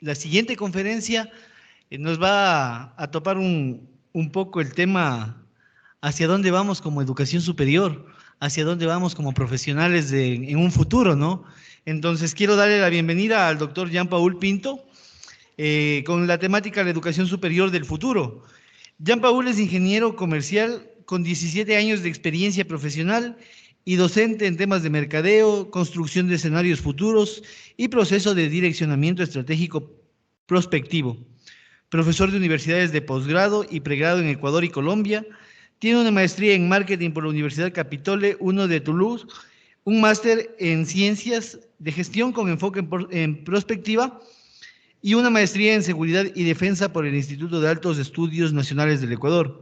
la siguiente conferencia nos va a topar un poco el tema hacia dónde vamos como educación superior, hacia dónde vamos como profesionales en un futuro, ¿no? Entonces, quiero darle la bienvenida al doctor Jean-Paul Pinto con la temática de la educación superior del futuro. Jean-Paul es ingeniero comercial con 17 años de experiencia profesional y docente en temas de mercadeo, construcción de escenarios futuros y proceso de direccionamiento estratégico prospectivo. Profesor de universidades de posgrado y pregrado en Ecuador y Colombia. Tiene una maestría en marketing por la Universidad Capitole I de Toulouse, un máster en ciencias de gestión con enfoque en prospectiva y una maestría en seguridad y defensa por el Instituto de Altos Estudios Nacionales del Ecuador.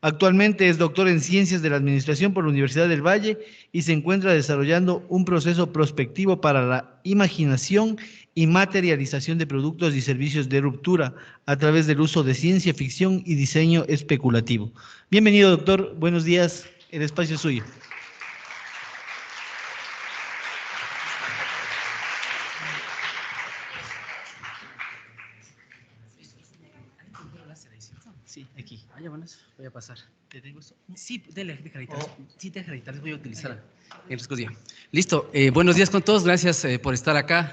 Actualmente es doctor en Ciencias de la Administración por la Universidad del Valle y se encuentra desarrollando un proceso prospectivo para la imaginación y materialización de productos y servicios de ruptura a través del uso de ciencia ficción y diseño especulativo. Bienvenido, doctor. Buenos días. El espacio es suyo. Sí, aquí. Ah, ya, bueno, voy a pasar. ¿Te tengo esto? Sí, déjale editar. Sí, déjale editar. Les voy a utilizar el día. Listo. Buenos días con todos. Gracias por estar acá.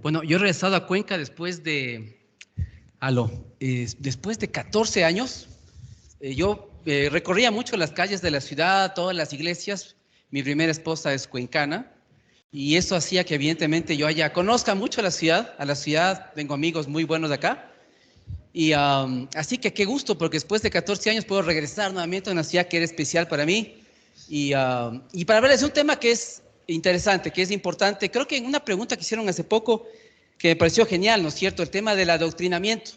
Bueno, yo he regresado a Cuenca después de 14 años. Yo recorría mucho las calles de la ciudad, todas las iglesias. Mi primera esposa es cuencana. Y eso hacía que evidentemente yo allá conozca mucho la ciudad. A la ciudad tengo amigos muy buenos de acá. Y así que qué gusto, porque después de 14 años puedo regresar nuevamente a una ciudad que era especial para mí. Y para hablarles de un tema que es interesante, que es importante. Creo que en una pregunta que hicieron hace poco, que me pareció genial, ¿no es cierto? El tema del adoctrinamiento.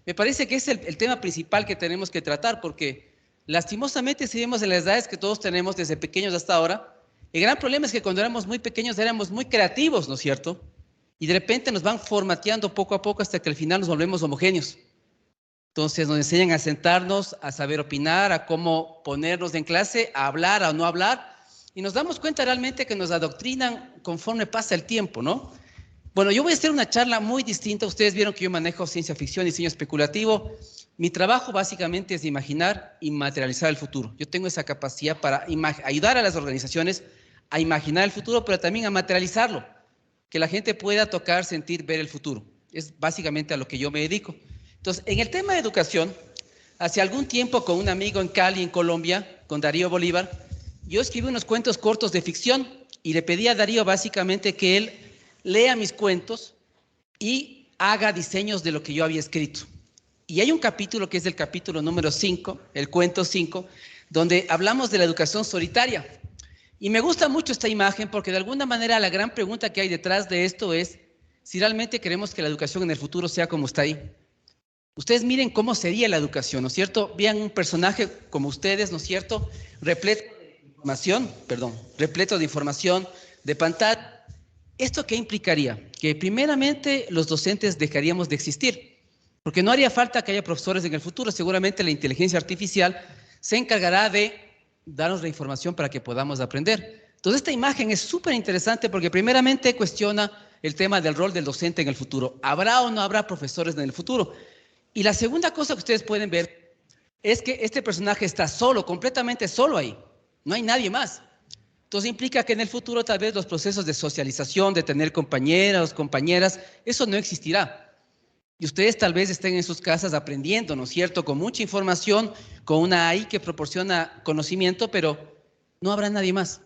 Me parece que es el tema principal que tenemos que tratar, porque lastimosamente si vemos en las edades que todos tenemos desde pequeños hasta ahora, el gran problema es que cuando éramos muy pequeños éramos muy creativos, ¿no es cierto? Y de repente nos van formateando poco a poco hasta que al final nos volvemos homogéneos. Entonces nos enseñan a sentarnos, a saber opinar, a cómo ponernos en clase, a hablar, a no hablar. Y nos damos cuenta realmente que nos adoctrinan conforme pasa el tiempo, ¿no? Bueno, yo voy a hacer una charla muy distinta. Ustedes vieron que yo manejo ciencia ficción y diseño especulativo. Mi trabajo básicamente es imaginar y materializar el futuro. Yo tengo esa capacidad para ayudar a las organizaciones a imaginar el futuro, pero también a materializarlo. Que la gente pueda tocar, sentir, ver el futuro. Es básicamente a lo que yo me dedico. Entonces, en el tema de educación, hace algún tiempo con un amigo en Cali, en Colombia, con Darío Bolívar, yo escribí unos cuentos cortos de ficción y le pedí a Darío básicamente que él lea mis cuentos y haga diseños de lo que yo había escrito. Y hay un capítulo que es el capítulo número 5, el cuento 5, donde hablamos de la educación solitaria. Y me gusta mucho esta imagen porque de alguna manera la gran pregunta que hay detrás de esto es si realmente queremos que la educación en el futuro sea como está ahí. Ustedes miren cómo sería la educación, ¿no es cierto? Vean un personaje como ustedes, ¿no es cierto? Repleto de información, de pantalla. ¿Esto qué implicaría? Que primeramente los docentes dejaríamos de existir, porque no haría falta que haya profesores en el futuro. Seguramente la inteligencia artificial se encargará de darnos la información para que podamos aprender. Entonces esta imagen es súper interesante porque primeramente cuestiona el tema del rol del docente en el futuro. ¿Habrá o no habrá profesores en el futuro? Y la segunda cosa que ustedes pueden ver es que este personaje está solo, completamente solo ahí. No hay nadie más. Entonces implica que en el futuro tal vez los procesos de socialización, de tener compañeros, compañeras, eso no existirá. Y ustedes tal vez estén en sus casas aprendiendo, ¿no es cierto? Con mucha información, con una AI que proporciona conocimiento, pero no habrá nadie más.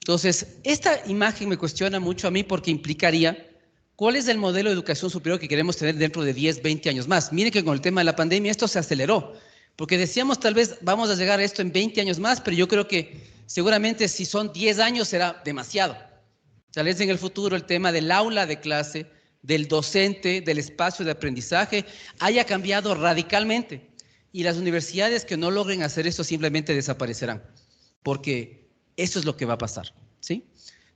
Entonces, esta imagen me cuestiona mucho a mí porque implicaría cuál es el modelo de educación superior que queremos tener dentro de 10, 20 años más. Miren que con el tema de la pandemia esto se aceleró, porque decíamos tal vez vamos a llegar a esto en 20 años más, pero yo creo que seguramente si son 10 años será demasiado. Tal vez en el futuro el tema del aula de clase, del docente, del espacio de aprendizaje, haya cambiado radicalmente. Y las universidades que no logren hacer eso simplemente desaparecerán, porque eso es lo que va a pasar, ¿sí?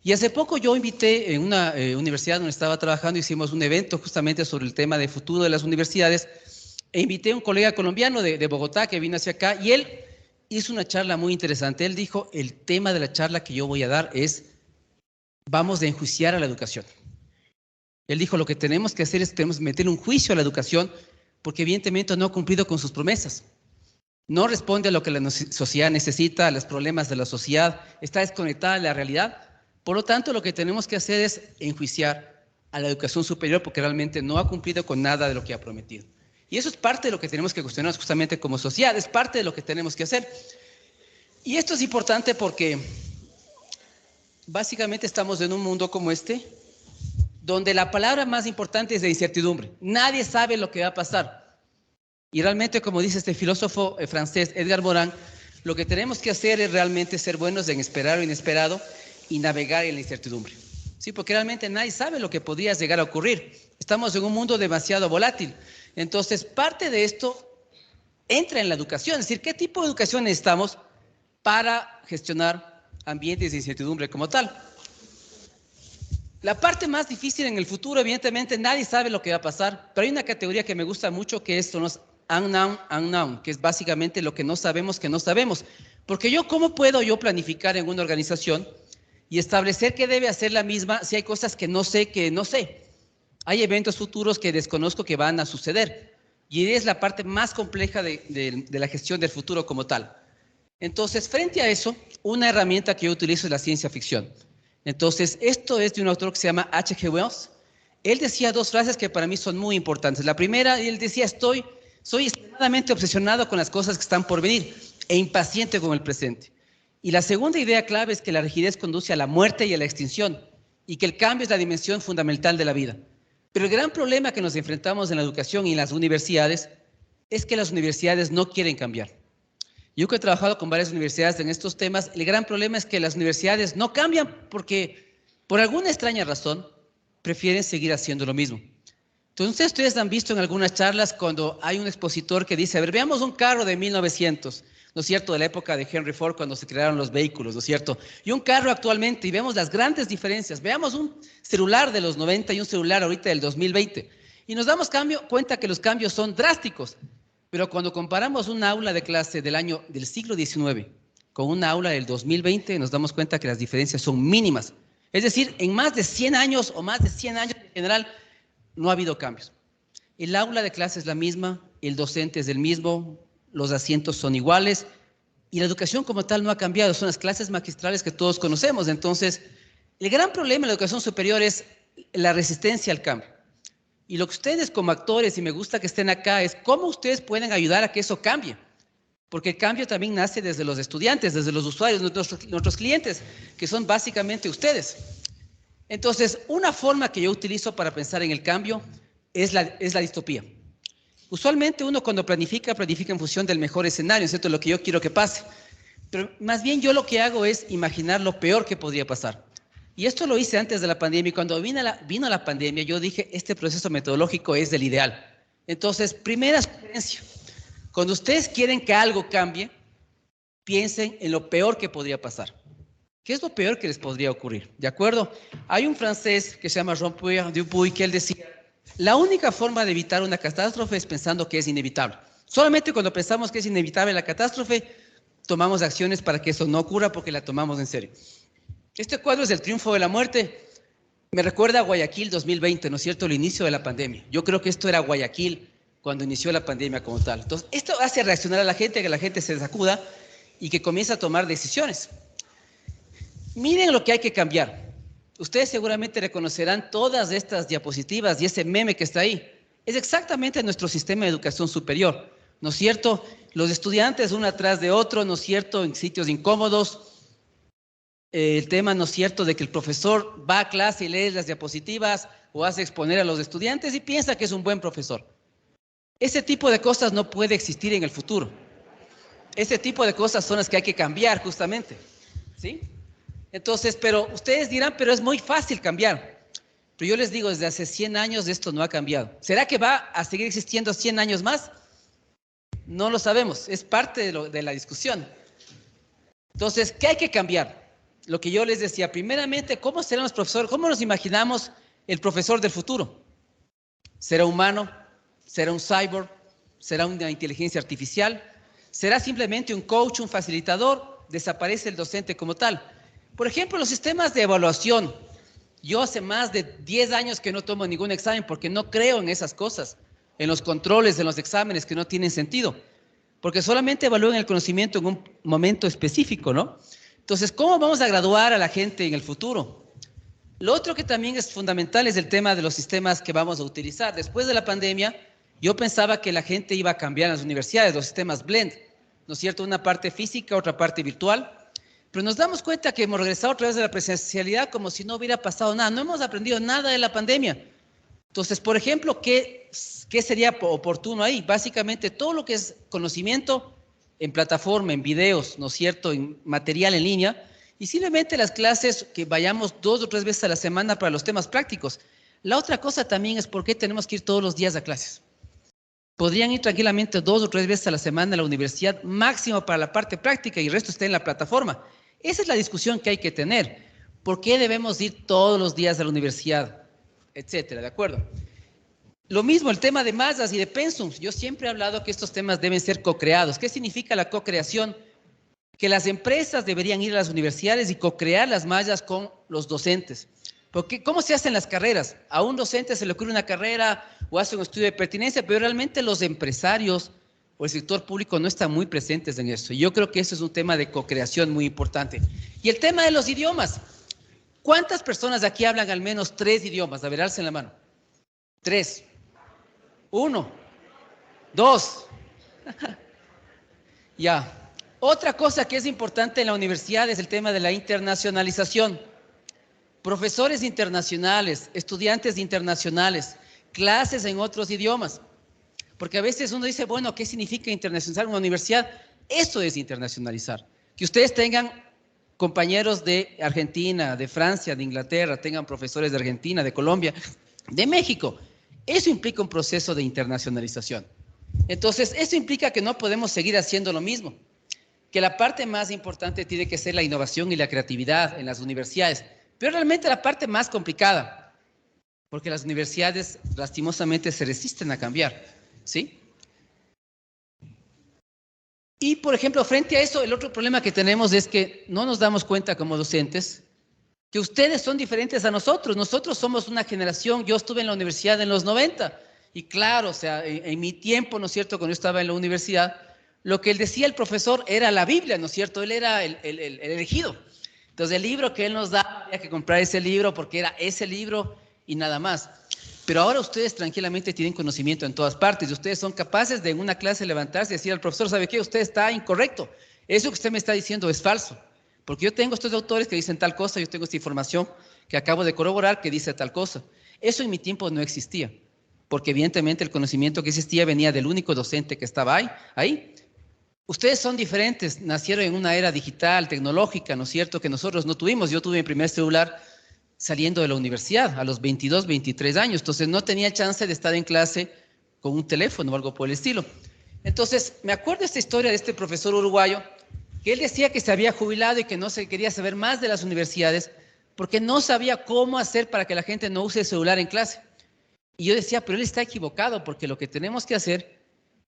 Y hace poco yo invité en una universidad donde estaba trabajando, hicimos un evento justamente sobre el tema de futuro de las universidades, e invité a un colega colombiano de Bogotá que vino hacia acá, y él hizo una charla muy interesante. Él dijo, el tema de la charla que yo voy a dar es, vamos a enjuiciar a la educación. Él dijo, lo que tenemos que hacer es tenemos que meter un juicio a la educación porque evidentemente no ha cumplido con sus promesas. No responde a lo que la sociedad necesita, a los problemas de la sociedad, está desconectada de la realidad. Por lo tanto, lo que tenemos que hacer es enjuiciar a la educación superior porque realmente no ha cumplido con nada de lo que ha prometido. Y eso es parte de lo que tenemos que cuestionar justamente como sociedad, es parte de lo que tenemos que hacer. Y esto es importante porque básicamente estamos en un mundo como este, donde la palabra más importante es de incertidumbre. Nadie sabe lo que va a pasar. Y realmente, como dice este filósofo francés Edgar Morin, lo que tenemos que hacer es realmente ser buenos en esperar lo inesperado y navegar en la incertidumbre. Sí, porque realmente nadie sabe lo que podría llegar a ocurrir. Estamos en un mundo demasiado volátil. Entonces, parte de esto entra en la educación. Es decir, ¿qué tipo de educación necesitamos para gestionar ambientes de incertidumbre como tal? La parte más difícil en el futuro, evidentemente, nadie sabe lo que va a pasar, pero hay una categoría que me gusta mucho que es los unknown, que es básicamente lo que no sabemos. Porque ¿cómo puedo yo planificar en una organización y establecer qué debe hacer la misma si hay cosas que no sé? Hay eventos futuros que desconozco que van a suceder. Y es la parte más compleja de la gestión del futuro como tal. Entonces, frente a eso, una herramienta que yo utilizo es la ciencia ficción. Entonces, esto es de un autor que se llama H.G. Wells. Él decía dos frases que para mí son muy importantes. La primera, él decía, soy extremadamente obsesionado con las cosas que están por venir e impaciente con el presente. Y la segunda idea clave es que la rigidez conduce a la muerte y a la extinción y que el cambio es la dimensión fundamental de la vida. Pero el gran problema que nos enfrentamos en la educación y en las universidades es que las universidades no quieren cambiar. Yo que he trabajado con varias universidades en estos temas, el gran problema es que las universidades no cambian porque por alguna extraña razón prefieren seguir haciendo lo mismo. Entonces ustedes han visto en algunas charlas cuando hay un expositor que dice, a ver, veamos un carro de 1900, ¿no es cierto?, de la época de Henry Ford cuando se crearon los vehículos, ¿no es cierto?, y un carro actualmente y vemos las grandes diferencias. Veamos un celular de los 90 y un celular ahorita del 2020 y nos damos cuenta que los cambios son drásticos. Pero cuando comparamos una aula de clase del siglo XIX con una aula del 2020, nos damos cuenta que las diferencias son mínimas. Es decir, en más de 100 años o más de 100 años en general, no ha habido cambios. El aula de clase es la misma, el docente es el mismo, los asientos son iguales y la educación como tal no ha cambiado. Son las clases magistrales que todos conocemos. Entonces, el gran problema de la educación superior es la resistencia al cambio. Y lo que ustedes como actores, y me gusta que estén acá, es cómo ustedes pueden ayudar a que eso cambie. Porque el cambio también nace desde los estudiantes, desde los usuarios, nuestros clientes, que son básicamente ustedes. Entonces, una forma que yo utilizo para pensar en el cambio es la distopía. Usualmente uno cuando planifica en función del mejor escenario, ¿cierto?, lo que yo quiero que pase. Pero más bien yo lo que hago es imaginar lo peor que podría pasar. Y esto lo hice antes de la pandemia y cuando vino la pandemia yo dije, este proceso metodológico es del ideal. Entonces, primera sugerencia, cuando ustedes quieren que algo cambie, piensen en lo peor que podría pasar. ¿Qué es lo peor que les podría ocurrir? ¿De acuerdo? Hay un francés que se llama Jean-Pierre Dupuy que él decía, la única forma de evitar una catástrofe es pensando que es inevitable. Solamente cuando pensamos que es inevitable la catástrofe, tomamos acciones para que eso no ocurra porque la tomamos en serio. Este cuadro es el triunfo de la muerte. Me recuerda a Guayaquil 2020, ¿no es cierto?, el inicio de la pandemia. Yo creo que esto era Guayaquil cuando inició la pandemia como tal. Entonces, esto hace reaccionar a la gente, que la gente se sacuda y que comience a tomar decisiones. Miren lo que hay que cambiar. Ustedes seguramente reconocerán todas estas diapositivas y ese meme que está ahí. Es exactamente nuestro sistema de educación superior, ¿no es cierto? Los estudiantes uno atrás de otro, ¿no es cierto?, en sitios incómodos. El tema, ¿no es cierto?, de que el profesor va a clase y lee las diapositivas o hace exponer a los estudiantes y piensa que es un buen profesor. Ese tipo de cosas no puede existir en el futuro. Ese tipo de cosas son las que hay que cambiar justamente, ¿sí? Entonces, pero ustedes dirán, pero es muy fácil cambiar. Pero yo les digo, desde hace 100 años esto no ha cambiado. ¿Será que va a seguir existiendo 100 años más? No lo sabemos, es parte de la discusión. Entonces, ¿qué hay que cambiar? Lo que yo les decía, primeramente, ¿cómo serán los profesores? ¿Cómo nos imaginamos el profesor del futuro? ¿Será humano? ¿Será un cyborg? ¿Será una inteligencia artificial? ¿Será simplemente un coach, un facilitador? ¿Desaparece el docente como tal? Por ejemplo, los sistemas de evaluación Yo hace más de 10 años que no tomo ningún examen porque no creo en esas cosas, en los controles, en los exámenes que no tienen sentido, porque solamente evalúan el conocimiento en un momento específico, ¿no? Entonces, ¿cómo vamos a graduar a la gente en el futuro? Lo otro que también es fundamental es el tema de los sistemas que vamos a utilizar. Después de la pandemia, yo pensaba que la gente iba a cambiar en las universidades, los sistemas blend, ¿no es cierto? Una parte física, otra parte virtual. Pero nos damos cuenta que hemos regresado otra vez de la presencialidad como si no hubiera pasado nada. No hemos aprendido nada de la pandemia. Entonces, por ejemplo, ¿qué sería oportuno ahí? Básicamente todo lo que es conocimiento en plataforma, en videos, ¿no es cierto?, en material en línea, y simplemente las clases que vayamos 2 o 3 veces a la semana para los temas prácticos. La otra cosa también es por qué tenemos que ir todos los días a clases. Podrían ir tranquilamente 2 o 3 veces a la semana a la universidad, máximo para la parte práctica, y el resto está en la plataforma. Esa es la discusión que hay que tener. ¿Por qué debemos ir todos los días a la universidad? Etcétera, ¿de acuerdo? Lo mismo, el tema de mallas y de pensums. Yo siempre he hablado que estos temas deben ser co-creados. ¿Qué significa la co-creación? Que las empresas deberían ir a las universidades y co-crear las mallas con los docentes. Porque, ¿cómo se hacen las carreras? A un docente se le ocurre una carrera o hace un estudio de pertinencia, pero realmente los empresarios o el sector público no están muy presentes en eso. Yo creo que eso es un tema de co-creación muy importante. Y el tema de los idiomas. ¿Cuántas personas de aquí hablan al menos 3 idiomas? A ver, alcen la mano. 3. 1. 2. Ya. Otra cosa que es importante en la universidad es el tema de la internacionalización. Profesores internacionales, estudiantes internacionales, clases en otros idiomas. Porque a veces uno dice, bueno, ¿qué significa internacionalizar una universidad? Eso es internacionalizar. Que ustedes tengan compañeros de Argentina, de Francia, de Inglaterra, tengan profesores de Argentina, de Colombia, de México. Eso implica un proceso de internacionalización. Entonces, eso implica que no podemos seguir haciendo lo mismo. Que la parte más importante tiene que ser la innovación y la creatividad en las universidades. Pero realmente la parte más complicada, porque las universidades lastimosamente se resisten a cambiar, ¿sí? Y, por ejemplo, frente a eso, el otro problema que tenemos es que no nos damos cuenta como docentes que ustedes son diferentes a nosotros. Nosotros somos una generación, yo estuve en la universidad en los 90, y claro, o sea, en mi tiempo, ¿no es cierto?, cuando yo estaba en la universidad, lo que él decía el profesor era la Biblia, ¿no es cierto? Él era el elegido. Entonces, el libro que él nos daba, había que comprar ese libro porque era ese libro y nada más. Pero ahora ustedes tranquilamente tienen conocimiento en todas partes y ustedes son capaces de en una clase levantarse y decir al profesor, ¿sabe qué? Usted está incorrecto. Eso que usted me está diciendo es falso. Porque yo tengo estos autores que dicen tal cosa, yo tengo esta información que acabo de corroborar que dice tal cosa. Eso en mi tiempo no existía. Porque evidentemente el conocimiento que existía venía del único docente que estaba ahí. Ustedes son diferentes, nacieron en una era digital, tecnológica, ¿no es cierto?, que nosotros no tuvimos. Yo tuve mi primer celular saliendo de la universidad a los 22, 23 años, entonces no tenía chance de estar en clase con un teléfono o algo por el estilo. Entonces, me acuerdo esta historia de este profesor uruguayo, que él decía que se había jubilado y que no se quería saber más de las universidades porque no sabía cómo hacer para que la gente no use el celular en clase. Y yo decía, pero él está equivocado porque lo que tenemos que hacer...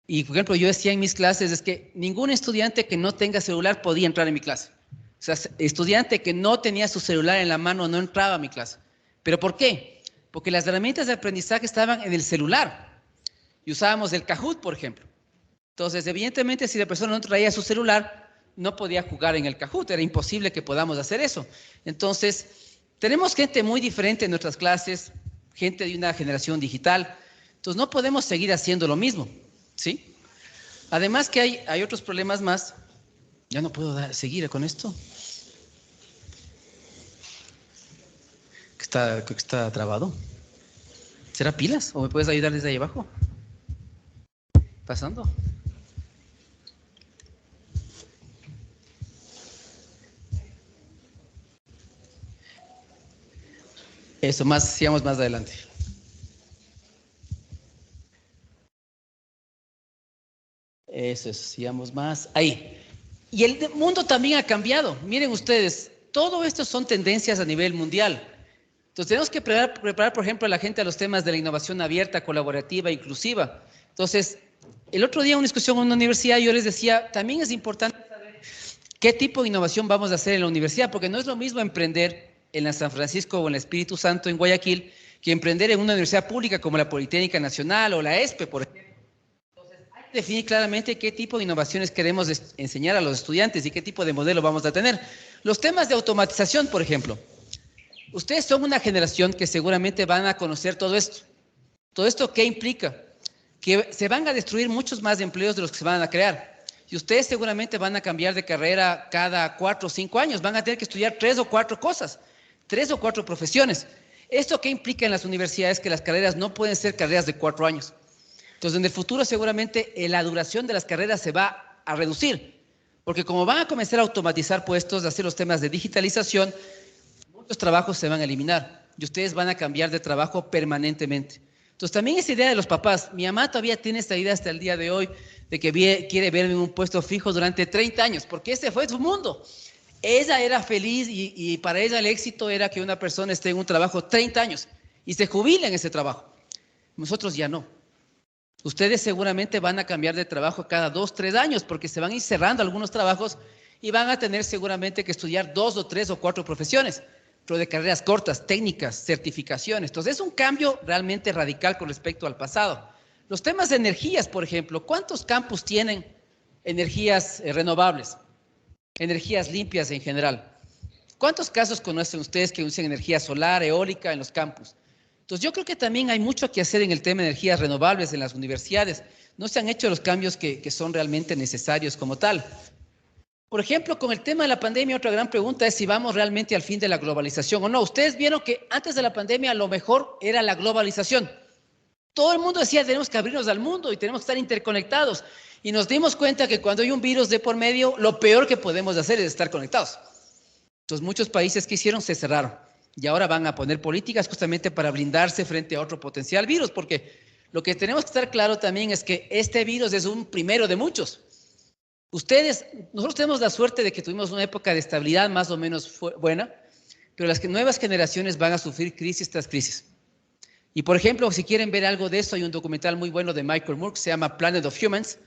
Y, por ejemplo, yo decía en mis clases es que ningún estudiante que no tenga celular podía entrar en mi clase. O sea, estudiante que no tenía su celular en la mano no entraba a mi clase. ¿Pero por qué? Porque las herramientas de aprendizaje estaban en el celular. Y usábamos el Kahoot, por ejemplo. Entonces, evidentemente, si la persona no traía su celular, no podía jugar en el Kahoot. Era imposible que podamos hacer eso. Entonces, tenemos gente muy diferente en nuestras clases, gente de una generación digital. Entonces, no podemos seguir haciendo lo mismo. ¿Sí? Además que hay otros problemas más. Ya no puedo seguir con esto. Creo que está trabado. ¿Será pilas? ¿O me puedes ayudar desde ahí abajo? ¿Pasando? Eso, sigamos más adelante. Eso, sigamos más. Ahí. Y el mundo también ha cambiado. Miren ustedes, todo esto son tendencias a nivel mundial. Entonces tenemos que preparar, por ejemplo, a la gente a los temas de la innovación abierta, colaborativa, inclusiva. Entonces, el otro día en una discusión en una universidad yo les decía, también es importante saber qué tipo de innovación vamos a hacer en la universidad, porque no es lo mismo emprender en la San Francisco o en el Espíritu Santo en Guayaquil que emprender en una universidad pública como la Politécnica Nacional o la ESPE, por ejemplo. Entonces, hay que definir claramente qué tipo de innovaciones queremos enseñar a los estudiantes y qué tipo de modelo vamos a tener. Los temas de automatización, por ejemplo. Ustedes son una generación que seguramente van a conocer todo esto. ¿Todo esto qué implica? Que se van a destruir muchos más empleos de los que se van a crear. Y ustedes seguramente van a cambiar de carrera cada 4 o 5 años. Van a tener que estudiar 3 o 4 cosas, 3 o 4 profesiones. ¿Esto qué implica en las universidades? Que las carreras no pueden ser carreras de 4 años. Entonces, en el futuro seguramente la duración de las carreras se va a reducir. Porque como van a comenzar a automatizar puestos, a hacer los temas de digitalización, muchos trabajos se van a eliminar. Y ustedes van a cambiar de trabajo permanentemente. Entonces, también esa idea de los papás. Mi mamá todavía tiene esta idea hasta el día de hoy de que quiere verme en un puesto fijo durante 30 años, porque ese fue su mundo. Ella era feliz y para ella el éxito era que una persona esté en un trabajo 30 años y se jubile en ese trabajo. Nosotros ya no. Ustedes seguramente van a cambiar de trabajo cada 2 o 3 años porque se van a ir cerrando algunos trabajos y van a tener seguramente que estudiar 2 o 3 o 4 profesiones, pero de carreras cortas, técnicas, certificaciones. Entonces es un cambio realmente radical con respecto al pasado. Los temas de energías, por ejemplo, ¿cuántos campus tienen energías renovables? Energías limpias en general. ¿Cuántos casos conocen ustedes que usen energía solar, eólica en los campus? Entonces yo creo que también hay mucho que hacer en el tema de energías renovables en las universidades. No se han hecho los cambios que son realmente necesarios como tal. Por ejemplo, con el tema de la pandemia, otra gran pregunta es si vamos realmente al fin de la globalización o no. Ustedes vieron que antes de la pandemia lo mejor era la globalización. Todo el mundo decía tenemos que abrirnos al mundo y tenemos que estar interconectados. Y nos dimos cuenta que cuando hay un virus de por medio, lo peor que podemos hacer es estar conectados. Entonces muchos países que hicieron se cerraron y ahora van a poner políticas justamente para blindarse frente a otro potencial virus, porque lo que tenemos que estar claro también es que este virus es un primero de muchos. Nosotros tenemos la suerte de que tuvimos una época de estabilidad más o menos buena, pero las nuevas generaciones van a sufrir crisis tras crisis. Y por ejemplo, si quieren ver algo de eso, hay un documental muy bueno de Michael Moore que se llama Planet of Humans,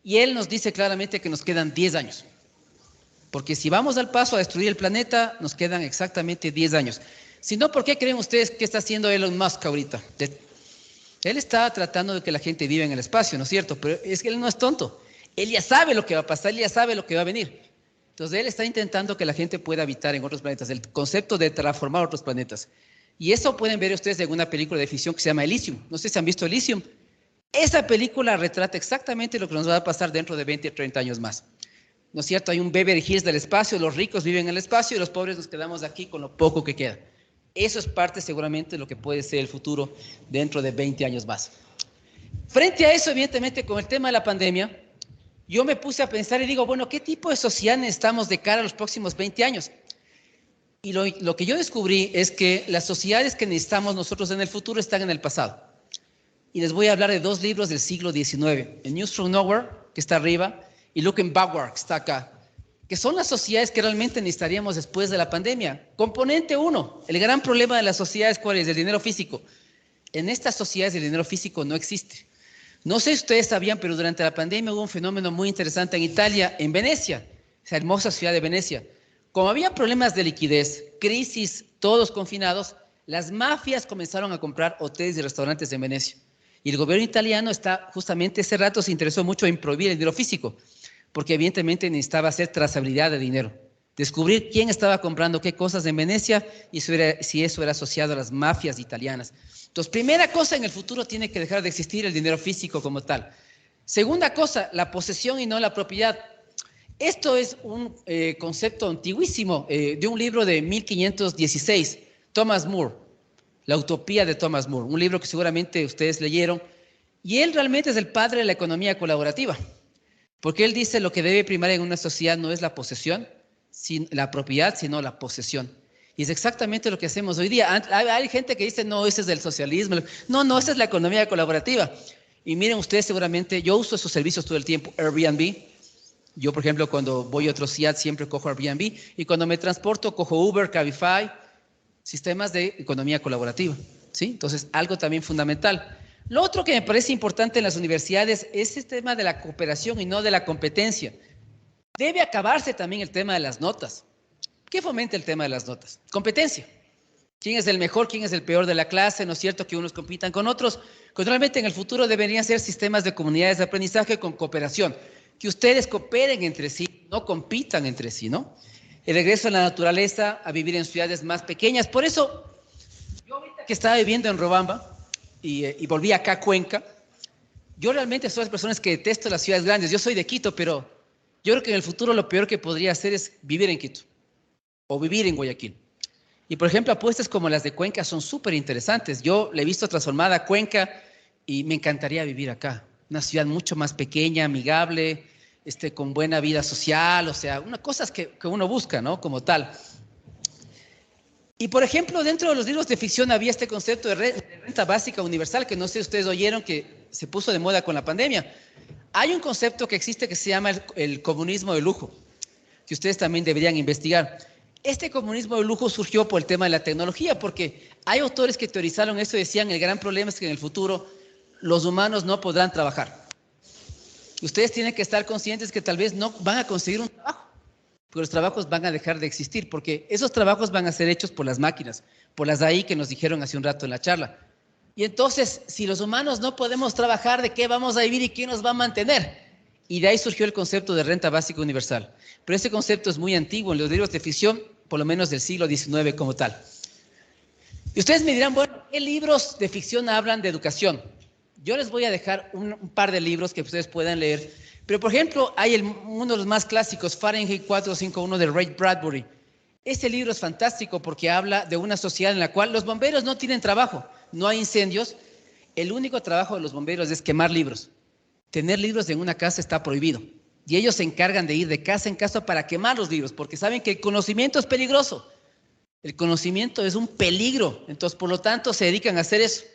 y él nos dice claramente que nos quedan 10 años. Porque si vamos al paso a destruir el planeta, nos quedan exactamente 10 años. Si no, ¿por qué creen ustedes que está haciendo Elon Musk ahorita? Él está tratando de que la gente viva en el espacio, ¿no es cierto? Pero es que él no es tonto. Él ya sabe lo que va a pasar, él ya sabe lo que va a venir. Entonces, él está intentando que la gente pueda habitar en otros planetas, el concepto de transformar otros planetas. Y eso pueden ver ustedes en una película de ficción que se llama Elysium. No sé si han visto Elysium. Esa película retrata exactamente lo que nos va a pasar dentro de 20 o 30 años más. ¿No es cierto? Hay un Beverly Hills del espacio, los ricos viven en el espacio y los pobres nos quedamos aquí con lo poco que queda. Eso es parte seguramente de lo que puede ser el futuro dentro de 20 años más. Frente a eso, evidentemente, con el tema de la pandemia, yo me puse a pensar y digo, bueno, ¿qué tipo de sociedad necesitamos de cara a los próximos 20 años? Y lo que yo descubrí es que las sociedades que necesitamos nosotros en el futuro están en el pasado. Y les voy a hablar de 2 libros del siglo XIX, el News from Nowhere, que está arriba, y Looking Backward, que está acá, que son las sociedades que realmente necesitaríamos después de la pandemia. Componente 1, el gran problema de las sociedades, ¿cuál es? El dinero físico. En estas sociedades el dinero físico no existe. No sé si ustedes sabían, pero durante la pandemia hubo un fenómeno muy interesante en Italia, en Venecia, esa hermosa ciudad de Venecia. Como había problemas de liquidez, crisis, todos confinados, las mafias comenzaron a comprar hoteles y restaurantes en Venecia. Y el gobierno italiano justamente ese rato se interesó mucho en prohibir el dinero físico, porque evidentemente necesitaba hacer trazabilidad de dinero, descubrir quién estaba comprando qué cosas en Venecia y si eso era asociado a las mafias italianas. Entonces, primera cosa, en el futuro tiene que dejar de existir el dinero físico como tal. Segunda cosa, la posesión y no la propiedad. Esto es un concepto antiguísimo de un libro de 1516, Thomas More, La utopía de Thomas More, un libro que seguramente ustedes leyeron, y él realmente es el padre de la economía colaborativa, porque él dice lo que debe primar en una sociedad no es la posesión, la propiedad, sino la posesión. Y es exactamente lo que hacemos hoy día. Hay gente que dice, no, ese es del socialismo. No, esa es la economía colaborativa. Y miren ustedes seguramente, yo uso esos servicios todo el tiempo, Airbnb. Yo, por ejemplo, cuando voy a otro ciudad siempre cojo Airbnb. Y cuando me transporto, cojo Uber, Cabify, sistemas de economía colaborativa. ¿Sí? Entonces, algo también fundamental. Lo otro que me parece importante en las universidades es el tema de la cooperación y no de la competencia. Debe acabarse también el tema de las notas. ¿Qué fomenta el tema de las notas? Competencia. ¿Quién es el mejor, quién es el peor de la clase? ¿No es cierto? Que unos compitan con otros. Cuando realmente en el futuro deberían ser sistemas de comunidades de aprendizaje con cooperación. Que ustedes cooperen entre sí, no compitan entre sí, ¿no? El regreso a la naturaleza, a vivir en ciudades más pequeñas. Por eso, yo ahorita que estaba viviendo en Robamba y volví acá a Cuenca, yo realmente soy de las personas que detesto las ciudades grandes. Yo soy de Quito, pero yo creo que en el futuro lo peor que podría hacer es vivir en Quito o vivir en Guayaquil. Y por ejemplo, apuestas como las de Cuenca son súper interesantes. Yo le he visto transformada a Cuenca y me encantaría vivir acá. Una ciudad mucho más pequeña, amigable, con buena vida social, o sea, unas cosas que uno busca, ¿no? Como tal. Y por ejemplo, dentro de los libros de ficción había este concepto de renta básica universal, que no sé si ustedes oyeron que se puso de moda con la pandemia. Hay un concepto que existe que se llama el comunismo de lujo, que ustedes también deberían investigar. Este comunismo de lujo surgió por el tema de la tecnología, porque hay autores que teorizaron esto y decían el gran problema es que en el futuro los humanos no podrán trabajar. Ustedes tienen que estar conscientes que tal vez no van a conseguir un trabajo, porque los trabajos van a dejar de existir, porque esos trabajos van a ser hechos por las máquinas, por las AI que nos dijeron hace un rato en la charla. Y entonces, si los humanos no podemos trabajar, ¿de qué vamos a vivir y quién nos va a mantener? Y de ahí surgió el concepto de renta básica universal. Pero ese concepto es muy antiguo en los libros de ficción, por lo menos del siglo XIX como tal. Y ustedes me dirán, bueno, ¿qué libros de ficción hablan de educación? Yo les voy a dejar un par de libros que ustedes puedan leer. Pero, por ejemplo, hay uno de los más clásicos, Fahrenheit 451 de Ray Bradbury. Este libro es fantástico porque habla de una sociedad en la cual los bomberos no tienen trabajo, no hay incendios. El único trabajo de los bomberos es quemar libros. Tener libros en una casa está prohibido. Y ellos se encargan de ir de casa en casa para quemar los libros, porque saben que el conocimiento es peligroso. El conocimiento es un peligro. Entonces, por lo tanto, se dedican a hacer eso.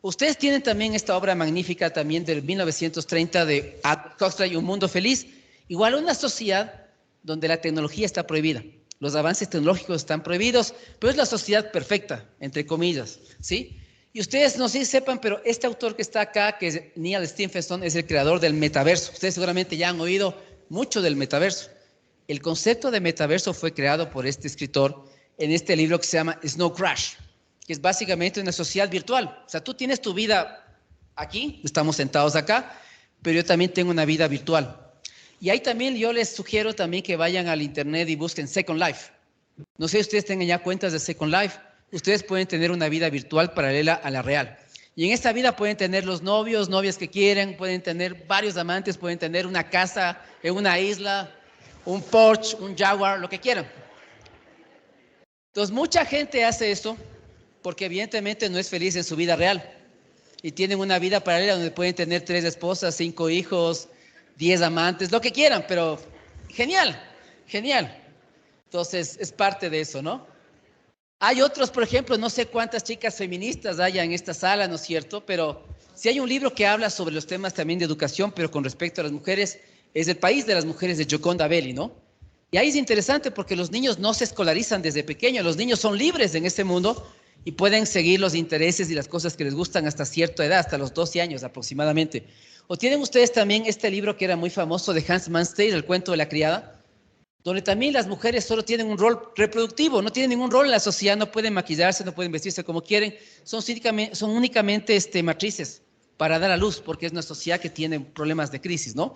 Ustedes tienen también esta obra magnífica también del 1930 de Aldous Huxley, Un Mundo Feliz. Igual una sociedad donde la tecnología está prohibida. Los avances tecnológicos están prohibidos, pero es la sociedad perfecta, entre comillas, ¿sí? Y ustedes no sé si sepan, pero este autor que está acá, que es Neal Stephenson, es el creador del metaverso. Ustedes seguramente ya han oído mucho del metaverso. El concepto de metaverso fue creado por este escritor en este libro que se llama Snow Crash, que es básicamente una sociedad virtual. O sea, tú tienes tu vida aquí, estamos sentados acá, pero yo también tengo una vida virtual. Y ahí también yo les sugiero también que vayan al internet y busquen Second Life. No sé si ustedes tengan ya cuentas de Second Life. Ustedes pueden tener una vida virtual paralela a la real. Y en esta vida pueden tener los novios, novias que quieren, pueden tener varios amantes, pueden tener una casa en una isla, un Porsche, un Jaguar, lo que quieran. Entonces, mucha gente hace esto porque evidentemente no es feliz en su vida real. Y tienen una vida paralela donde pueden tener 3 esposas, 5 hijos, 10 amantes, lo que quieran, pero genial, genial. Entonces, es parte de eso, ¿no? Hay otros, por ejemplo, no sé cuántas chicas feministas haya en esta sala, ¿no es cierto? Pero si hay un libro que habla sobre los temas también de educación, pero con respecto a las mujeres, es El país de las mujeres de Gioconda Belli, ¿no? Y ahí es interesante porque los niños no se escolarizan desde pequeños, los niños son libres en este mundo y pueden seguir los intereses y las cosas que les gustan hasta cierta edad, hasta los 12 años aproximadamente. O tienen ustedes también este libro que era muy famoso de Hans Manstein, El cuento de la criada, donde también las mujeres solo tienen un rol reproductivo, no tienen ningún rol en la sociedad, no pueden maquillarse, no pueden vestirse como quieren, son únicamente matrices para dar a luz, porque es una sociedad que tiene problemas de crisis, ¿no?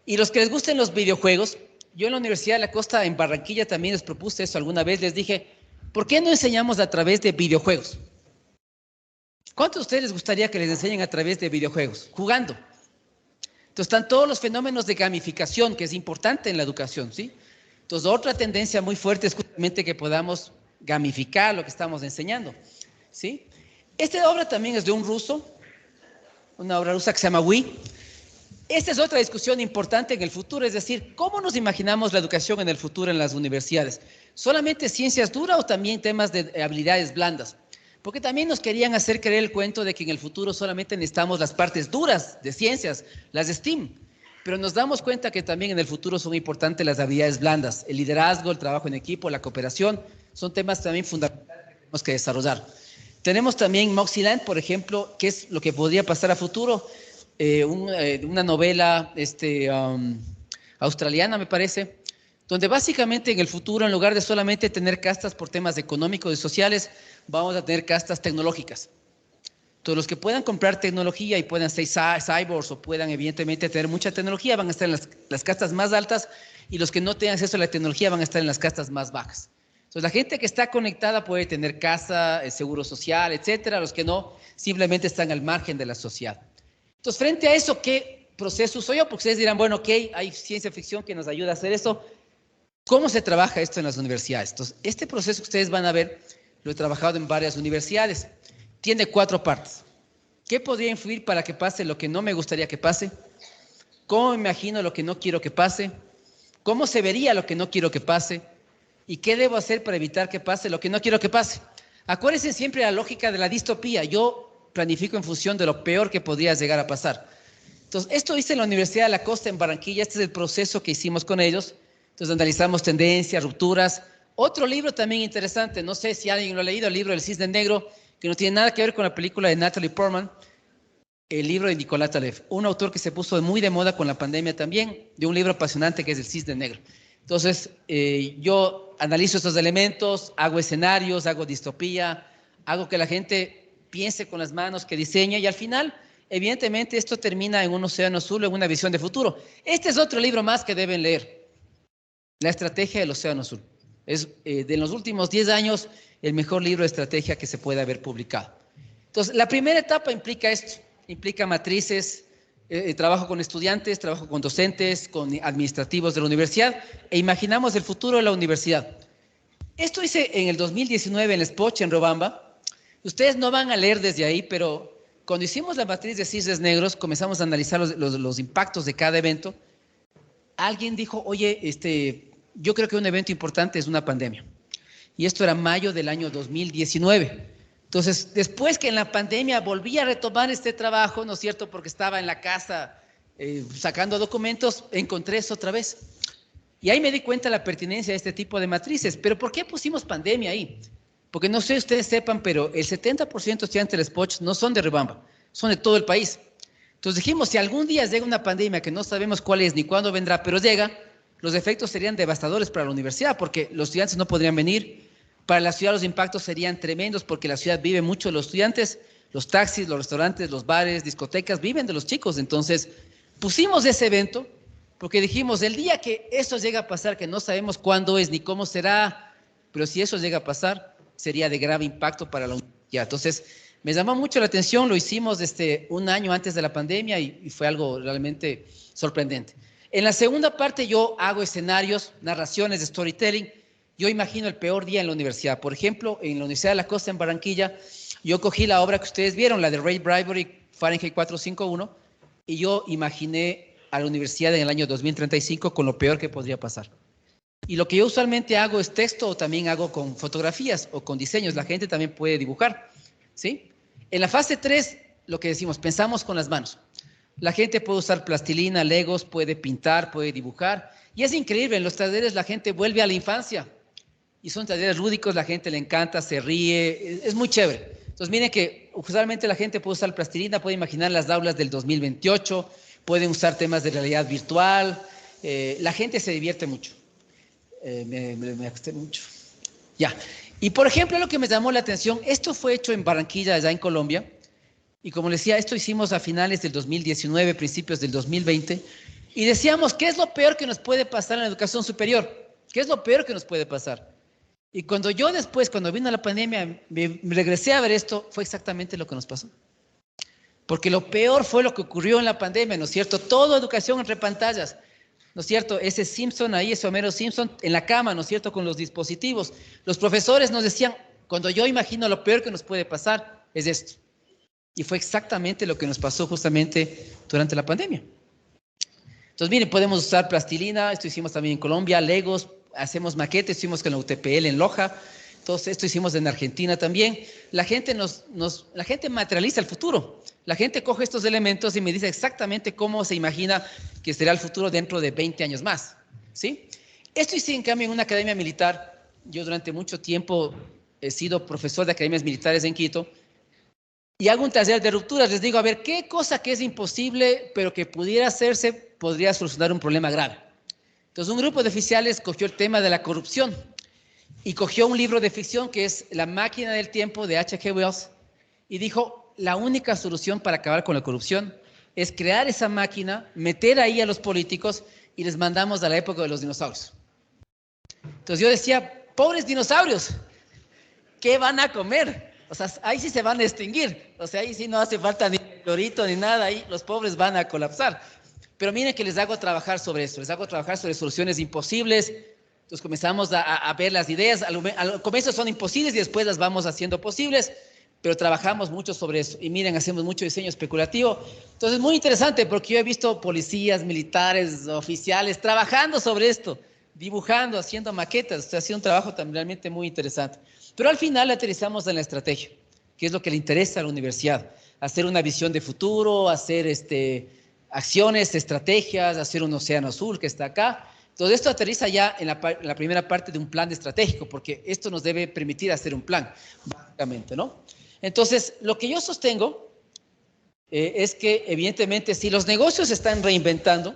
Y los que les gusten los videojuegos, yo en la Universidad de la Costa, en Barranquilla, también les propuse eso alguna vez, les dije, ¿por qué no enseñamos a través de videojuegos? ¿Cuántos de ustedes les gustaría que les enseñen a través de videojuegos? Jugando. Entonces están todos los fenómenos de gamificación, que es importante en la educación, ¿sí? Entonces otra tendencia muy fuerte es justamente que podamos gamificar lo que estamos enseñando, ¿sí? Esta obra también es de un ruso, una obra rusa que se llama Wii. Esta es otra discusión importante en el futuro, es decir, ¿cómo nos imaginamos la educación en el futuro en las universidades? ¿Solamente ciencias duras o también temas de habilidades blandas? Porque también nos querían hacer creer el cuento de que en el futuro solamente necesitamos las partes duras de ciencias, las de STEAM. Pero nos damos cuenta que también en el futuro son importantes las habilidades blandas, el liderazgo, el trabajo en equipo, la cooperación, son temas también fundamentales que tenemos que desarrollar. Tenemos también Moxieland, por ejemplo, que es lo que podría pasar a futuro, una novela australiana, me parece, donde básicamente en el futuro, en lugar de solamente tener castas por temas económicos y sociales, vamos a tener castas tecnológicas. Entonces, los que puedan comprar tecnología y puedan ser cyborgs o puedan evidentemente tener mucha tecnología van a estar en las castas más altas, y los que no tengan acceso a la tecnología van a estar en las castas más bajas. Entonces, la gente que está conectada puede tener casa, seguro social, etcétera. Los que no, simplemente están al margen de la sociedad. Entonces, frente a eso, ¿qué proceso uso yo? Porque ustedes dirán, bueno, ok, hay ciencia ficción que nos ayuda a hacer eso. ¿Cómo se trabaja esto en las universidades? Entonces, este proceso que ustedes van a ver, lo he trabajado en varias universidades. Tiene 4 partes. ¿Qué podría influir para que pase lo que no me gustaría que pase? ¿Cómo me imagino lo que no quiero que pase? ¿Cómo se vería lo que no quiero que pase? ¿Y qué debo hacer para evitar que pase lo que no quiero que pase? Acuérdense siempre la lógica de la distopía. Yo planifico en función de lo peor que podría llegar a pasar. Entonces, esto hice en la Universidad de la Costa en Barranquilla. Este es el proceso que hicimos con ellos. Entonces, analizamos tendencias, rupturas. Otro libro también interesante, no sé si alguien lo ha leído, el libro del Cisne Negro, que no tiene nada que ver con la película de Natalie Portman, el libro de Nicolás Taleb, un autor que se puso muy de moda con la pandemia también, de un libro apasionante que es El Cisne Negro. Entonces, yo analizo estos elementos, hago escenarios, hago distopía, hago que la gente piense con las manos, que diseñe, y al final, evidentemente, esto termina en un océano azul, en una visión de futuro. Este es otro libro más que deben leer. La estrategia del océano azul. Es de los últimos 10 años el mejor libro de estrategia que se puede haber publicado. Entonces, la primera etapa implica esto, implica matrices, trabajo con estudiantes, trabajo con docentes, con administrativos de la universidad, e imaginamos el futuro de la universidad. Esto hice en el 2019 en Spoch, en Robamba. Ustedes no van a leer desde ahí, pero cuando hicimos la matriz de cisnes negros, comenzamos a analizar los impactos de cada evento. Alguien dijo, oye, yo creo que un evento importante es una pandemia. Y esto era mayo del año 2019. Entonces, después que en la pandemia volví a retomar este trabajo, ¿no es cierto? Porque estaba en la casa sacando documentos, encontré eso otra vez. Y ahí me di cuenta de la pertinencia de este tipo de matrices. ¿Pero por qué pusimos pandemia ahí? Porque no sé si ustedes sepan, pero el 70% de estudiantes del Spoch no son de Riobamba, son de todo el país. Entonces dijimos, si algún día llega una pandemia que no sabemos cuál es ni cuándo vendrá, pero llega, los efectos serían devastadores para la universidad, porque los estudiantes no podrían venir. Para la ciudad los impactos serían tremendos, porque la ciudad vive mucho de los estudiantes, los taxis, los restaurantes, los bares, discotecas, viven de los chicos. Entonces pusimos ese evento, porque dijimos, el día que esto llega a pasar, que no sabemos cuándo es ni cómo será, pero si eso llega a pasar, sería de grave impacto para la universidad. Entonces, me llamó mucho la atención, lo hicimos un año antes de la pandemia y fue algo realmente sorprendente. En la segunda parte yo hago escenarios, narraciones de storytelling. Yo imagino el peor día en la universidad. Por ejemplo, en la Universidad de la Costa en Barranquilla, yo cogí la obra que ustedes vieron, la de Ray Bradbury, Fahrenheit 451, y yo imaginé a la universidad en el año 2035 con lo peor que podría pasar. Y lo que yo usualmente hago es texto, o también hago con fotografías o con diseños. La gente también puede dibujar, ¿sí? En la fase 3, lo que decimos, pensamos con las manos. La gente puede usar plastilina, legos, puede pintar, puede dibujar. Y es increíble, en los talleres la gente vuelve a la infancia. Y son talleres lúdicos, la gente le encanta, se ríe, es muy chévere. Entonces miren que usualmente la gente puede usar plastilina, puede imaginar las aulas del 2028, pueden usar temas de realidad virtual. La gente se divierte mucho. Me acosté mucho. Ya. Y por ejemplo, lo que me llamó la atención, esto fue hecho en Barranquilla, allá en Colombia. Y como les decía, esto hicimos a finales del 2019, principios del 2020. Y decíamos, ¿qué es lo peor que nos puede pasar en la educación superior? ¿Qué es lo peor que nos puede pasar? Y cuando yo después, cuando vino la pandemia, me regresé a ver esto, fue exactamente lo que nos pasó. Porque lo peor fue lo que ocurrió en la pandemia, ¿no es cierto? Toda educación entre pantallas, ¿no es cierto? Ese Simpson ahí, ese Homero Simpson en la cama, ¿no es cierto? Con los dispositivos. Los profesores nos decían, cuando yo imagino lo peor que nos puede pasar, es esto. Y fue exactamente lo que nos pasó justamente durante la pandemia. Entonces, miren, podemos usar plastilina, esto hicimos también en Colombia, legos, hacemos maquetes, hicimos con la UTPL en Loja, entonces esto hicimos en Argentina también. La gente la gente materializa el futuro. La gente coge estos elementos y me dice exactamente cómo se imagina que será el futuro dentro de 20 años más, ¿sí? Esto hice en cambio en una academia militar. Yo durante mucho tiempo he sido profesor de academias militares en Quito y hago un taller de rupturas. Les digo, a ver, ¿qué cosa que es imposible pero que pudiera hacerse podría solucionar un problema grave? Entonces un grupo de oficiales cogió el tema de la corrupción y cogió un libro de ficción que es La máquina del tiempo de H.G. Wells y dijo, la única solución para acabar con la corrupción es crear esa máquina, meter ahí a los políticos y les mandamos a la época de los dinosaurios. Entonces yo decía, pobres dinosaurios, ¿qué van a comer? O sea, ahí sí se van a extinguir. O sea, ahí sí no hace falta ni clorito ni nada, ahí los pobres van a colapsar. Pero miren que les hago trabajar sobre eso, les hago trabajar sobre soluciones imposibles. Entonces comenzamos a ver las ideas, al comienzo son imposibles y después las vamos haciendo posibles, pero trabajamos mucho sobre eso. Y miren, hacemos mucho diseño especulativo. Entonces es muy interesante porque yo he visto policías, militares, oficiales trabajando sobre esto, dibujando, haciendo maquetas. O sea, ha sido un trabajo también realmente muy interesante. Pero al final aterrizamos en la estrategia, que es lo que le interesa a la universidad. Hacer una visión de futuro, hacer acciones, estrategias, hacer un océano azul que está acá. Todo esto aterriza ya en la primera parte de un plan estratégico, porque esto nos debe permitir hacer un plan, básicamente, ¿no? Entonces, lo que yo sostengo es que, evidentemente, si los negocios se están reinventando,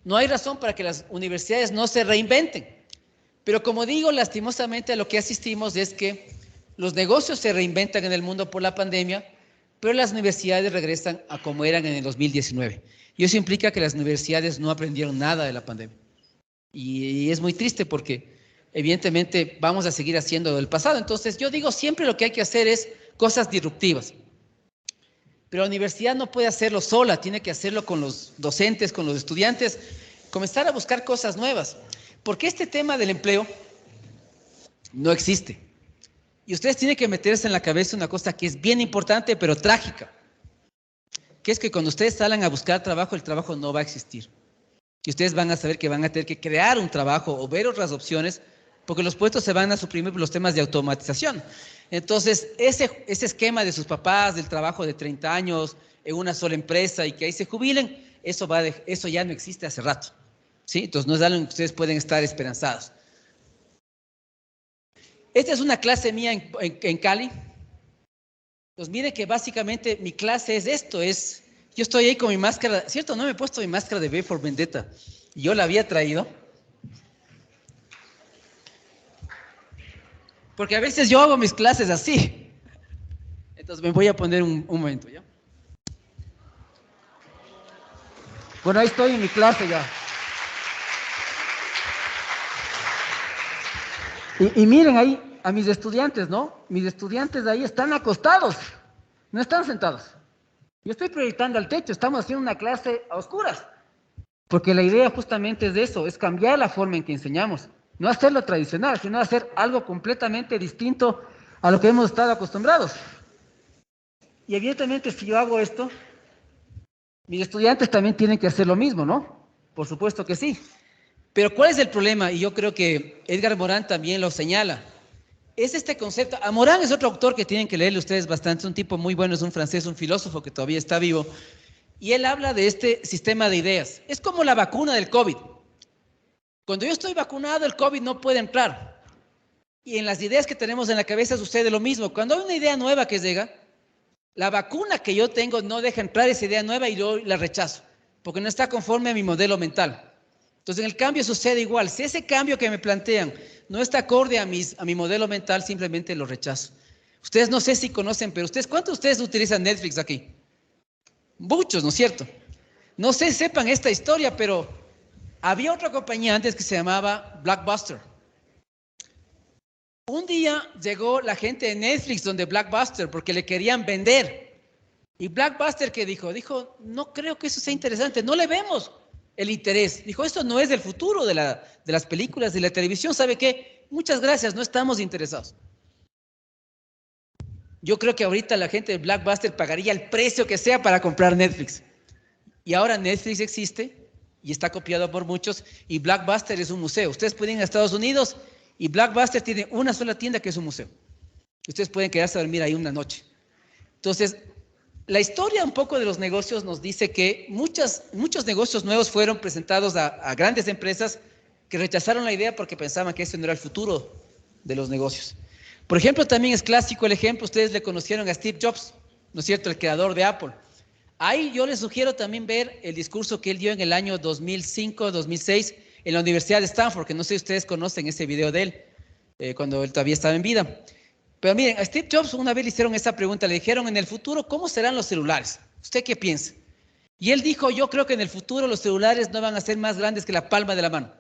no hay razón para que las universidades no se reinventen. Pero como digo, lastimosamente a lo que asistimos es que los negocios se reinventan en el mundo por la pandemia, pero las universidades regresan a como eran en el 2019. Y eso implica que las universidades no aprendieron nada de la pandemia. Y es muy triste porque evidentemente vamos a seguir haciendo del pasado. Entonces yo digo, siempre lo que hay que hacer es cosas disruptivas. Pero la universidad no puede hacerlo sola, tiene que hacerlo con los docentes, con los estudiantes, comenzar a buscar cosas nuevas. Porque este tema del empleo no existe. Y ustedes tienen que meterse en la cabeza una cosa que es bien importante, pero trágica. Que es que cuando ustedes salgan a buscar trabajo, el trabajo no va a existir. Y ustedes van a saber que van a tener que crear un trabajo o ver otras opciones, porque los puestos se van a suprimir por los temas de automatización. Entonces, ese esquema de sus papás, del trabajo de 30 años en una sola empresa y que ahí se jubilen, eso ya no existe hace rato. ¿Sí? Entonces, no es algo en que ustedes pueden estar esperanzados. Esta es una clase mía en Cali. Pues miren que básicamente mi clase es esto, yo estoy ahí con mi máscara, ¿cierto? No me he puesto mi máscara de V for Vendetta. Yo la había traído. Porque a veces yo hago mis clases así. Entonces me voy a poner un momento, ¿ya? Bueno, ahí estoy en mi clase ya. Y miren ahí a mis estudiantes, ¿no? Mis estudiantes ahí están acostados, no están sentados. Yo estoy proyectando al techo, estamos haciendo una clase a oscuras. Porque la idea justamente es de eso, es cambiar la forma en que enseñamos. No hacerlo tradicional, sino hacer algo completamente distinto a lo que hemos estado acostumbrados. Y evidentemente si yo hago esto, mis estudiantes también tienen que hacer lo mismo, ¿no? Por supuesto que sí. Pero ¿cuál es el problema? Y yo creo que Edgar Morán también lo señala. Es este concepto. A Morán es otro autor que tienen que leerle ustedes bastante, es un tipo muy bueno, es un francés, un filósofo que todavía está vivo. Y él habla de este sistema de ideas. Es como la vacuna del COVID. Cuando yo estoy vacunado, el COVID no puede entrar. Y en las ideas que tenemos en la cabeza sucede lo mismo. Cuando hay una idea nueva que llega, la vacuna que yo tengo no deja entrar esa idea nueva y yo la rechazo, porque no está conforme a mi modelo mental. Entonces, en el cambio sucede igual. Si ese cambio que me plantean no está acorde a mi modelo mental, simplemente lo rechazo. Ustedes no sé si conocen, pero ¿cuántos de ustedes utilizan Netflix aquí? Muchos, ¿no es cierto? No sé si sepan esta historia, pero había otra compañía antes que se llamaba Blockbuster. Un día llegó la gente de Netflix donde Blockbuster porque le querían vender. Y Blockbuster, ¿qué dijo? Dijo, no creo que eso sea interesante, no le vemos el interés. Dijo, esto no es del futuro de las películas, de la televisión. ¿Sabe qué? Muchas gracias, no estamos interesados. Yo creo que ahorita la gente de Blockbuster pagaría el precio que sea para comprar Netflix. Y ahora Netflix existe y está copiado por muchos y Blockbuster es un museo. Ustedes pueden ir a Estados Unidos y Blockbuster tiene una sola tienda que es un museo. Ustedes pueden quedarse a dormir ahí una noche. Entonces, la historia un poco de los negocios nos dice que muchos negocios nuevos fueron presentados a grandes empresas que rechazaron la idea porque pensaban que ese no era el futuro de los negocios. Por ejemplo, también es clásico el ejemplo, ustedes le conocieron a Steve Jobs, ¿no es cierto?, el creador de Apple. Ahí yo les sugiero también ver el discurso que él dio en el año 2005, 2006, en la Universidad de Stanford, que no sé si ustedes conocen ese video de él, cuando él todavía estaba en vida. Pero miren, a Steve Jobs una vez le hicieron esa pregunta, le dijeron, en el futuro, ¿cómo serán los celulares? ¿Usted qué piensa? Y él dijo, yo creo que en el futuro los celulares no van a ser más grandes que la palma de la mano.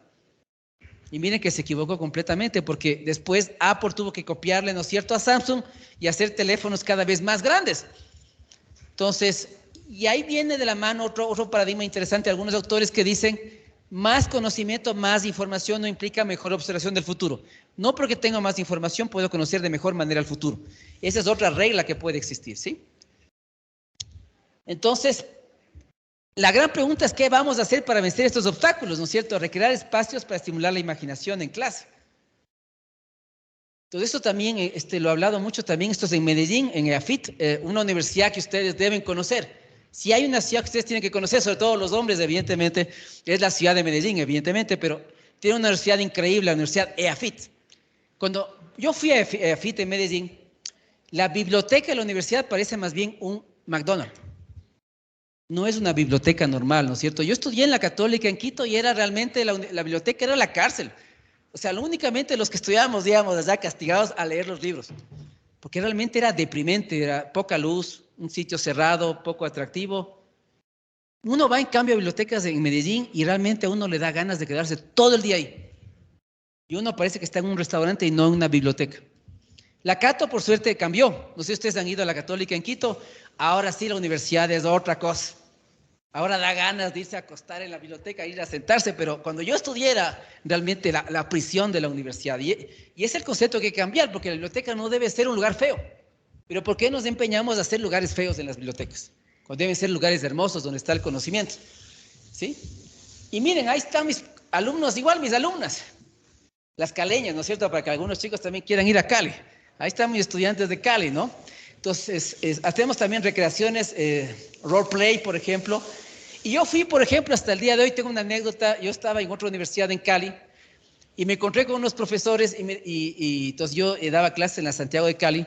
Y miren que se equivocó completamente, porque después Apple tuvo que copiarle, ¿no es cierto?, a Samsung y hacer teléfonos cada vez más grandes. Entonces, y ahí viene de la mano otro paradigma interesante. Algunos autores que dicen, más conocimiento, más información no implica mejor observación del futuro. No porque tenga más información puedo conocer de mejor manera el futuro. Esa es otra regla que puede existir, ¿sí? Entonces, la gran pregunta es ¿qué vamos a hacer para vencer estos obstáculos? ¿No es cierto? Recrear espacios para estimular la imaginación en clase. Todo esto también lo he hablado mucho también, esto es en Medellín, en EAFIT, una universidad que ustedes deben conocer. Si hay una ciudad que ustedes tienen que conocer, sobre todo los hombres, evidentemente, es la ciudad de Medellín, evidentemente, pero tiene una universidad increíble, la Universidad EAFIT. Cuando yo fui a EAFIT en Medellín, la biblioteca de la universidad parece más bien un McDonald's. No es una biblioteca normal, ¿no es cierto? Yo estudié en la Católica en Quito y era realmente, la biblioteca era la cárcel. O sea, únicamente los que estudiábamos, digamos, allá castigados a leer los libros. Porque realmente era deprimente, era poca luz, un sitio cerrado, poco atractivo. Uno va en cambio a bibliotecas en Medellín y realmente a uno le da ganas de quedarse todo el día ahí. Y uno parece que está en un restaurante y no en una biblioteca. La Cato, por suerte, cambió. No sé si ustedes han ido a la Católica en Quito. Ahora sí, la universidad es otra cosa. Ahora da ganas de irse a acostar en la biblioteca, ir a sentarse, pero cuando yo estudié era realmente la prisión de la universidad. Y es el concepto que hay que cambiar, porque la biblioteca no debe ser un lugar feo. Pero ¿por qué nos empeñamos a hacer lugares feos en las bibliotecas? Cuando deben ser lugares hermosos donde está el conocimiento. ¿Sí? Y miren, ahí están mis alumnos, igual mis alumnas. Las caleñas, ¿no es cierto? Para que algunos chicos también quieran ir a Cali. Ahí están mis estudiantes de Cali, ¿no? Entonces, hacemos también recreaciones, roleplay, por ejemplo. Y yo fui, por ejemplo, hasta el día de hoy, tengo una anécdota, yo estaba en otra universidad en Cali y me encontré con unos profesores y entonces yo daba clases en la Santiago de Cali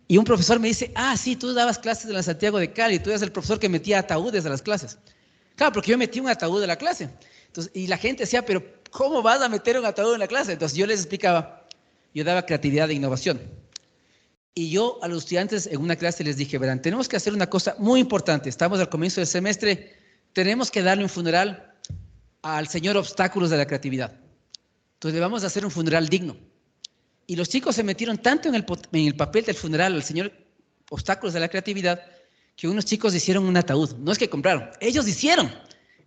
y un profesor me dice, sí, tú dabas clases en la Santiago de Cali, tú eras el profesor que metía ataúdes a las clases. Claro, porque yo metí un ataúd en la clase. Entonces, y la gente decía, pero ¿cómo vas a meter un ataúd en la clase? Entonces yo les explicaba, yo daba creatividad e innovación. Y yo a los estudiantes en una clase les dije, verán, tenemos que hacer una cosa muy importante. Estamos al comienzo del semestre, tenemos que darle un funeral al señor Obstáculos de la Creatividad. Entonces le vamos a hacer un funeral digno. Y los chicos se metieron tanto en el papel del funeral al señor Obstáculos de la Creatividad que unos chicos hicieron un ataúd. No es que compraron, ellos hicieron.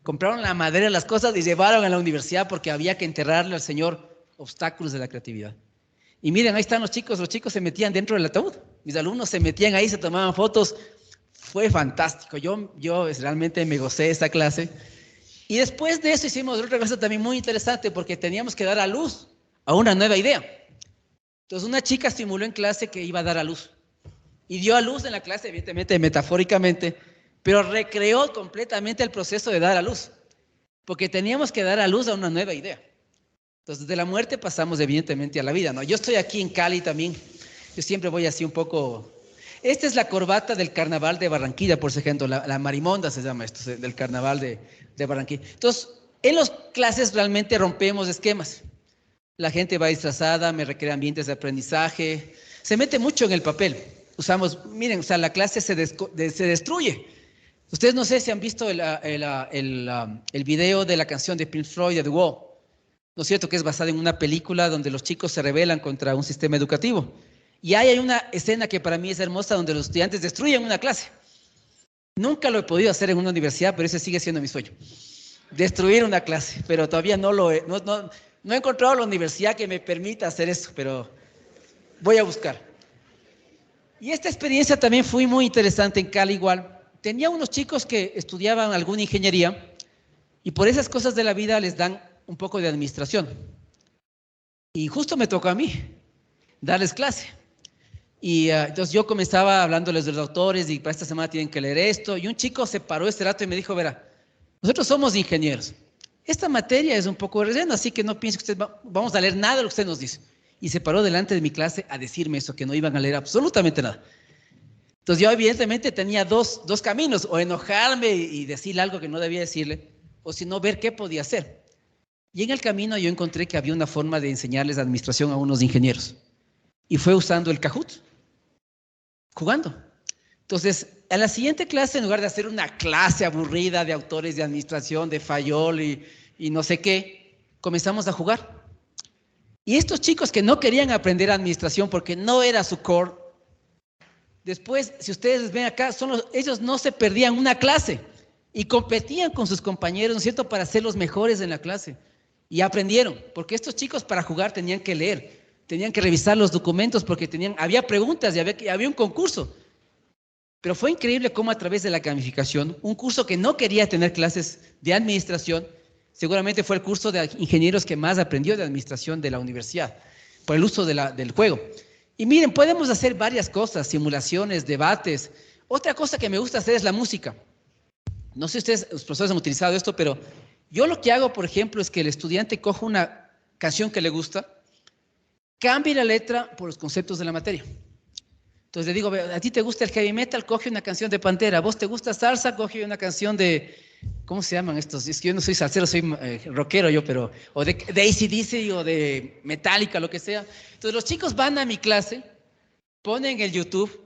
Compraron la madera de las cosas y llevaron a la universidad porque había que enterrarle al señor Obstáculos de la Creatividad. Y miren, ahí están los chicos se metían dentro del ataúd. Mis alumnos se metían ahí, se tomaban fotos. Fue fantástico. Yo realmente me gocé esta clase. Y después de eso hicimos otra cosa también muy interesante porque teníamos que dar a luz a una nueva idea. Entonces una chica simuló en clase que iba a dar a luz. Y dio a luz en la clase, evidentemente, metafóricamente, pero recreó completamente el proceso de dar a luz. Porque teníamos que dar a luz a una nueva idea. Entonces, de la muerte pasamos evidentemente a la vida, ¿no? Yo estoy aquí en Cali también. Yo siempre voy así un poco... Esta es la corbata del carnaval de Barranquilla, por ejemplo, la marimonda se llama esto, del carnaval de Barranquilla. Entonces, en las clases realmente rompemos esquemas. La gente va disfrazada, me recrea ambientes de aprendizaje, se mete mucho en el papel. Usamos, miren, o sea, la clase se destruye. Ustedes no sé si han visto el video de la canción de Pink Floyd, de The Wall. ¿No es cierto? Que es basada en una película donde los chicos se rebelan contra un sistema educativo. Y ahí hay una escena que para mí es hermosa donde los estudiantes destruyen una clase. Nunca lo he podido hacer en una universidad, pero ese sigue siendo mi sueño. Destruir una clase, pero todavía no he encontrado la universidad que me permita hacer eso, pero voy a buscar. Y esta experiencia también fue muy interesante en Cali igual. Tenía unos chicos que estudiaban alguna ingeniería y por esas cosas de la vida les dan un poco de administración. Y justo me tocó a mí darles clase. Y entonces yo comenzaba hablándoles de los autores y para esta semana tienen que leer esto. Y un chico se paró este rato y me dijo, verá, nosotros somos ingenieros. Esta materia es un poco de relleno, así que no piense que ustedes vamos a leer nada de lo que usted nos dice. Y se paró delante de mi clase a decirme eso, que no iban a leer absolutamente nada. Entonces yo evidentemente tenía dos caminos, o enojarme y decirle algo que no debía decirle, o si no ver qué podía hacer. Y en el camino yo encontré que había una forma de enseñarles administración a unos ingenieros. Y fue usando el Kahoot, jugando. Entonces, a la siguiente clase, en lugar de hacer una clase aburrida de autores de administración, de Fayol y no sé qué, comenzamos a jugar. Y estos chicos que no querían aprender administración porque no era su core, después, si ustedes ven acá, ellos no se perdían una clase y competían con sus compañeros, ¿no es cierto?, para ser los mejores en la clase. Y aprendieron, porque estos chicos para jugar tenían que leer, tenían que revisar los documentos porque había preguntas y había un concurso. Pero fue increíble cómo a través de la gamificación, un curso que no quería tener clases de administración, seguramente fue el curso de ingenieros que más aprendió de administración de la universidad, por el uso del juego. Y miren, podemos hacer varias cosas, simulaciones, debates. Otra cosa que me gusta hacer es la música. No sé si ustedes, los profesores han utilizado esto, pero yo lo que hago, por ejemplo, es que el estudiante coja una canción que le gusta, cambie la letra por los conceptos de la materia. Entonces le digo, a ti te gusta el heavy metal, coge una canción de Pantera. A vos te gusta salsa, coge una canción de, ¿cómo se llaman estos? Es que yo no soy salsero, soy rockero yo, pero, o de AC/DC o de Metallica, lo que sea. Entonces los chicos van a mi clase, ponen el YouTube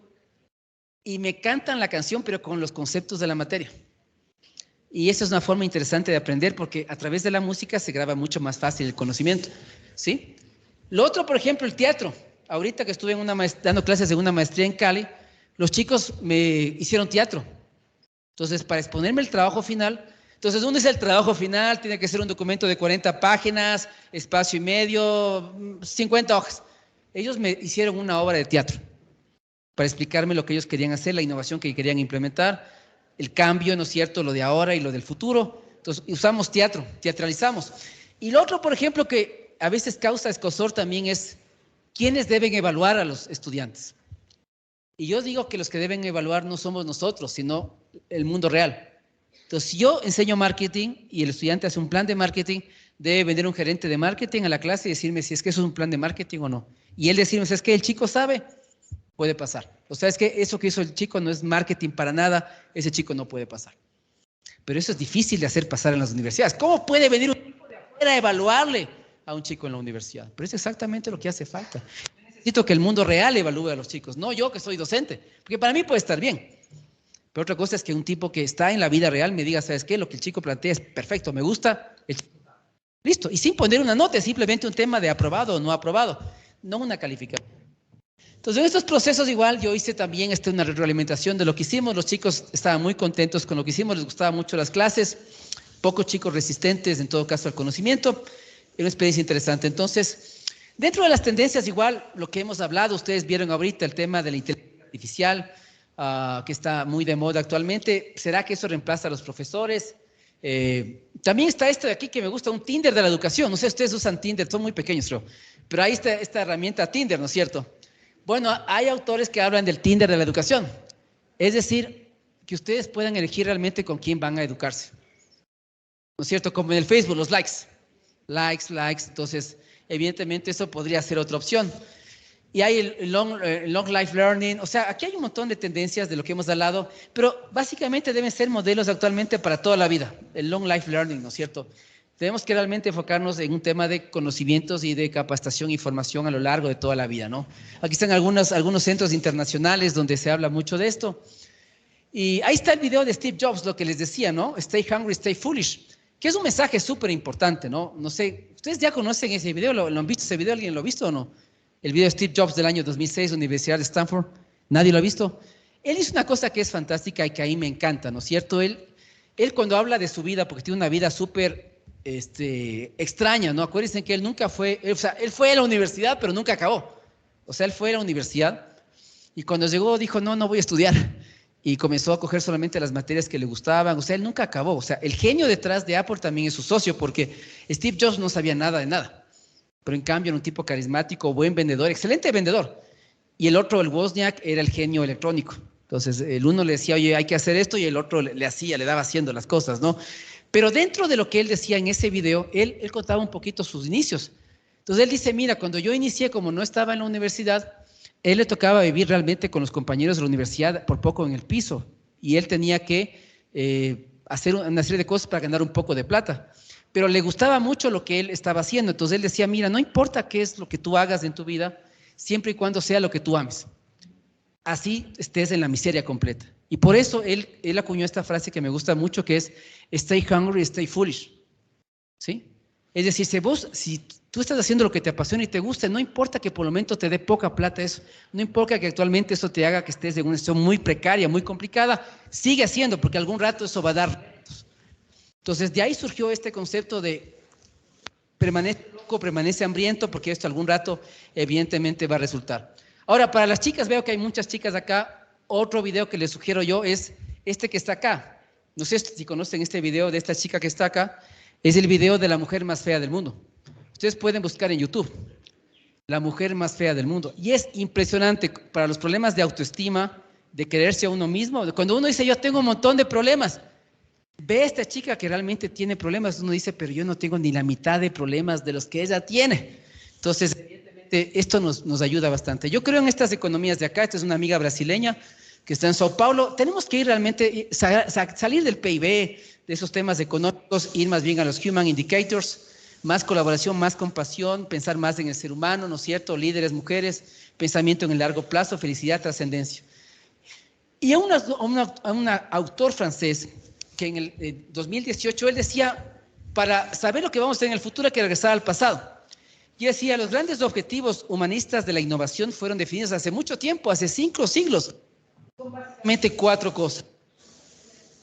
y me cantan la canción, pero con los conceptos de la materia. Y esa es una forma interesante de aprender porque a través de la música se graba mucho más fácil el conocimiento, ¿sí? Lo otro, por ejemplo, el teatro. Ahorita que estuve dando clases de una maestría en Cali, los chicos me hicieron teatro. Entonces, para exponerme el trabajo final, entonces uno es el trabajo final, tiene que ser un documento de 40 páginas, espacio y medio, 50 hojas. Ellos me hicieron una obra de teatro para explicarme lo que ellos querían hacer, la innovación que querían implementar, el cambio, ¿no es cierto?, lo de ahora y lo del futuro. Entonces, usamos teatro, teatralizamos. Y lo otro, por ejemplo, que a veces causa escozor también es ¿quiénes deben evaluar a los estudiantes? Y yo digo que los que deben evaluar no somos nosotros, sino el mundo real. Entonces, si yo enseño marketing y el estudiante hace un plan de marketing, debe venir un gerente de marketing a la clase y decirme si es que eso es un plan de marketing o no. Y él decirme, ¿es que el chico sabe? Puede pasar. O sea, es que eso que hizo el chico no es marketing para nada, ese chico no puede pasar. Pero eso es difícil de hacer pasar en las universidades. ¿Cómo puede venir un chico de afuera a evaluarle a un chico en la universidad? Pero es exactamente lo que hace falta. Necesito que el mundo real evalúe a los chicos, no yo que soy docente, porque para mí puede estar bien. Pero otra cosa es que un tipo que está en la vida real me diga, ¿sabes qué? Lo que el chico plantea es perfecto, me gusta. Listo, y sin poner una nota, es simplemente un tema de aprobado o no aprobado, no una calificación. Entonces, en estos procesos igual yo hice también una retroalimentación de lo que hicimos. Los chicos estaban muy contentos con lo que hicimos, les gustaban mucho las clases, pocos chicos resistentes en todo caso al conocimiento. Era una experiencia interesante. Entonces, dentro de las tendencias igual, lo que hemos hablado, ustedes vieron ahorita el tema de la inteligencia artificial, que está muy de moda actualmente. ¿Será que eso reemplaza a los profesores? También está esto de aquí que me gusta, un Tinder de la educación. No sé, ustedes usan Tinder, son muy pequeños, creo. Pero ahí está esta herramienta Tinder, ¿no es cierto? Bueno, hay autores que hablan del Tinder de la educación. Es decir, que ustedes puedan elegir realmente con quién van a educarse. ¿No es cierto? Como en el Facebook, los likes. Likes. Entonces, evidentemente eso podría ser otra opción. Y hay el long life learning. O sea, aquí hay un montón de tendencias de lo que hemos hablado, pero básicamente deben ser modelos actualmente para toda la vida. El long life learning, ¿no es cierto? Tenemos que realmente enfocarnos en un tema de conocimientos y de capacitación y formación a lo largo de toda la vida, ¿no? Aquí están algunos centros internacionales donde se habla mucho de esto. Y ahí está el video de Steve Jobs, lo que les decía, ¿no? Stay hungry, stay foolish, que es un mensaje súper importante, ¿no? No sé, ¿ustedes ya conocen ese video? ¿Lo han visto ese video? ¿Alguien lo ha visto o no? El video de Steve Jobs del año 2006, Universidad de Stanford. ¿Nadie lo ha visto? Él hizo una cosa que es fantástica y que a mí me encanta, ¿no es cierto? Él cuando habla de su vida, porque tiene una vida súper extraña, ¿no? Acuérdense que él nunca fue, o sea, él fue a la universidad, pero nunca acabó. O sea, él fue a la universidad y cuando llegó dijo, no voy a estudiar. Y comenzó a coger solamente las materias que le gustaban. O sea, él nunca acabó. O sea, el genio detrás de Apple también es su socio, porque Steve Jobs no sabía nada de nada. Pero en cambio era un tipo carismático, buen vendedor, excelente vendedor. Y el otro, el Wozniak, era el genio electrónico. Entonces, el uno le decía, oye, hay que hacer esto, y el otro le daba haciendo las cosas, ¿no? Pero dentro de lo que él decía en ese video, él contaba un poquito sus inicios. Entonces, él dice, mira, cuando yo inicié, como no estaba en la universidad, él le tocaba vivir realmente con los compañeros de la universidad por poco en el piso. Y él tenía que hacer una serie de cosas para ganar un poco de plata. pero le gustaba mucho lo que él estaba haciendo. Entonces él decía, mira, no importa qué es lo que tú hagas en tu vida, siempre y cuando sea lo que tú ames. Así estés en la miseria completa. Y por eso él acuñó esta frase que me gusta mucho, que es stay hungry, stay foolish. ¿Sí? Es decir, si tú estás haciendo lo que te apasiona y te gusta, no importa que por el momento te dé poca plata eso, no importa que actualmente eso te haga que estés en una situación muy precaria, muy complicada, sigue haciendo, porque algún rato eso va a dar retos. Entonces, de ahí surgió este concepto de permanece loco, permanece hambriento, porque esto algún rato evidentemente va a resultar. Ahora, para las chicas, veo que hay muchas chicas acá. Otro video que les sugiero yo es este que está acá. No sé si conocen este video de esta chica que está acá. Es el video de la mujer más fea del mundo. Ustedes pueden buscar en YouTube la mujer más fea del mundo. Y es impresionante para los problemas de autoestima, de quererse a uno mismo. Cuando uno dice, yo tengo un montón de problemas, ve a esta chica que realmente tiene problemas, uno dice, pero yo no tengo ni la mitad de problemas de los que ella tiene. Entonces, evidentemente, esto nos ayuda bastante. Yo creo en estas economías de acá. Esta es una amiga brasileña que está en Sao Paulo. Tenemos que ir realmente, salir del PIB, de esos temas económicos, ir más bien a los human indicators, más colaboración, más compasión, pensar más en el ser humano, ¿no es cierto? Líderes, mujeres, pensamiento en el largo plazo, felicidad, trascendencia. Y a un autor francés que en el 2018 él decía, para saber lo que vamos a hacer en el futuro hay que regresar al pasado. Y decía, los grandes objetivos humanistas de la innovación fueron definidos hace mucho tiempo, hace 5 siglos. Son básicamente 4 cosas.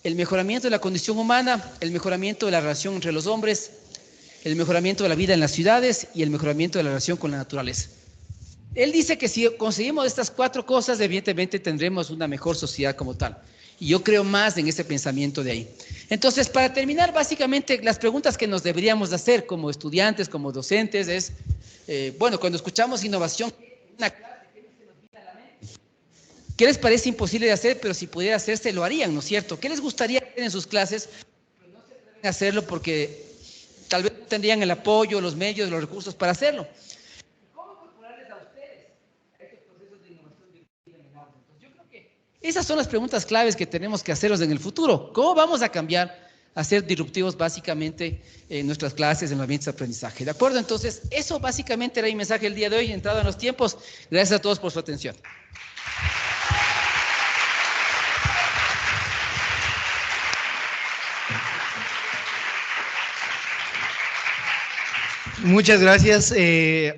El mejoramiento de la condición humana, el mejoramiento de la relación entre los hombres, el mejoramiento de la vida en las ciudades y el mejoramiento de la relación con la naturaleza. Él dice que si conseguimos estas 4 cosas, evidentemente tendremos una mejor sociedad como tal. Y yo creo más en ese pensamiento de ahí. Entonces, para terminar, básicamente las preguntas que nos deberíamos hacer como estudiantes, como docentes, es, bueno, cuando escuchamos innovación, ¿qué les parece imposible de hacer, pero si pudiera hacerse, lo harían, ¿no es cierto? ¿Qué les gustaría hacer en sus clases, pero no se atreven a hacerlo porque tal vez no tendrían el apoyo, los medios, los recursos para hacerlo? ¿Cómo incorporarles a ustedes a estos procesos de innovación directiva en el aula? Entonces, yo creo que esas son las preguntas claves que tenemos que hacernos en el futuro. ¿Cómo vamos a cambiar, a ser disruptivos básicamente en nuestras clases, en los ambientes de aprendizaje? ¿De acuerdo? Entonces, eso básicamente era mi mensaje el día de hoy, entrado en los tiempos. Gracias a todos por su atención. Muchas gracias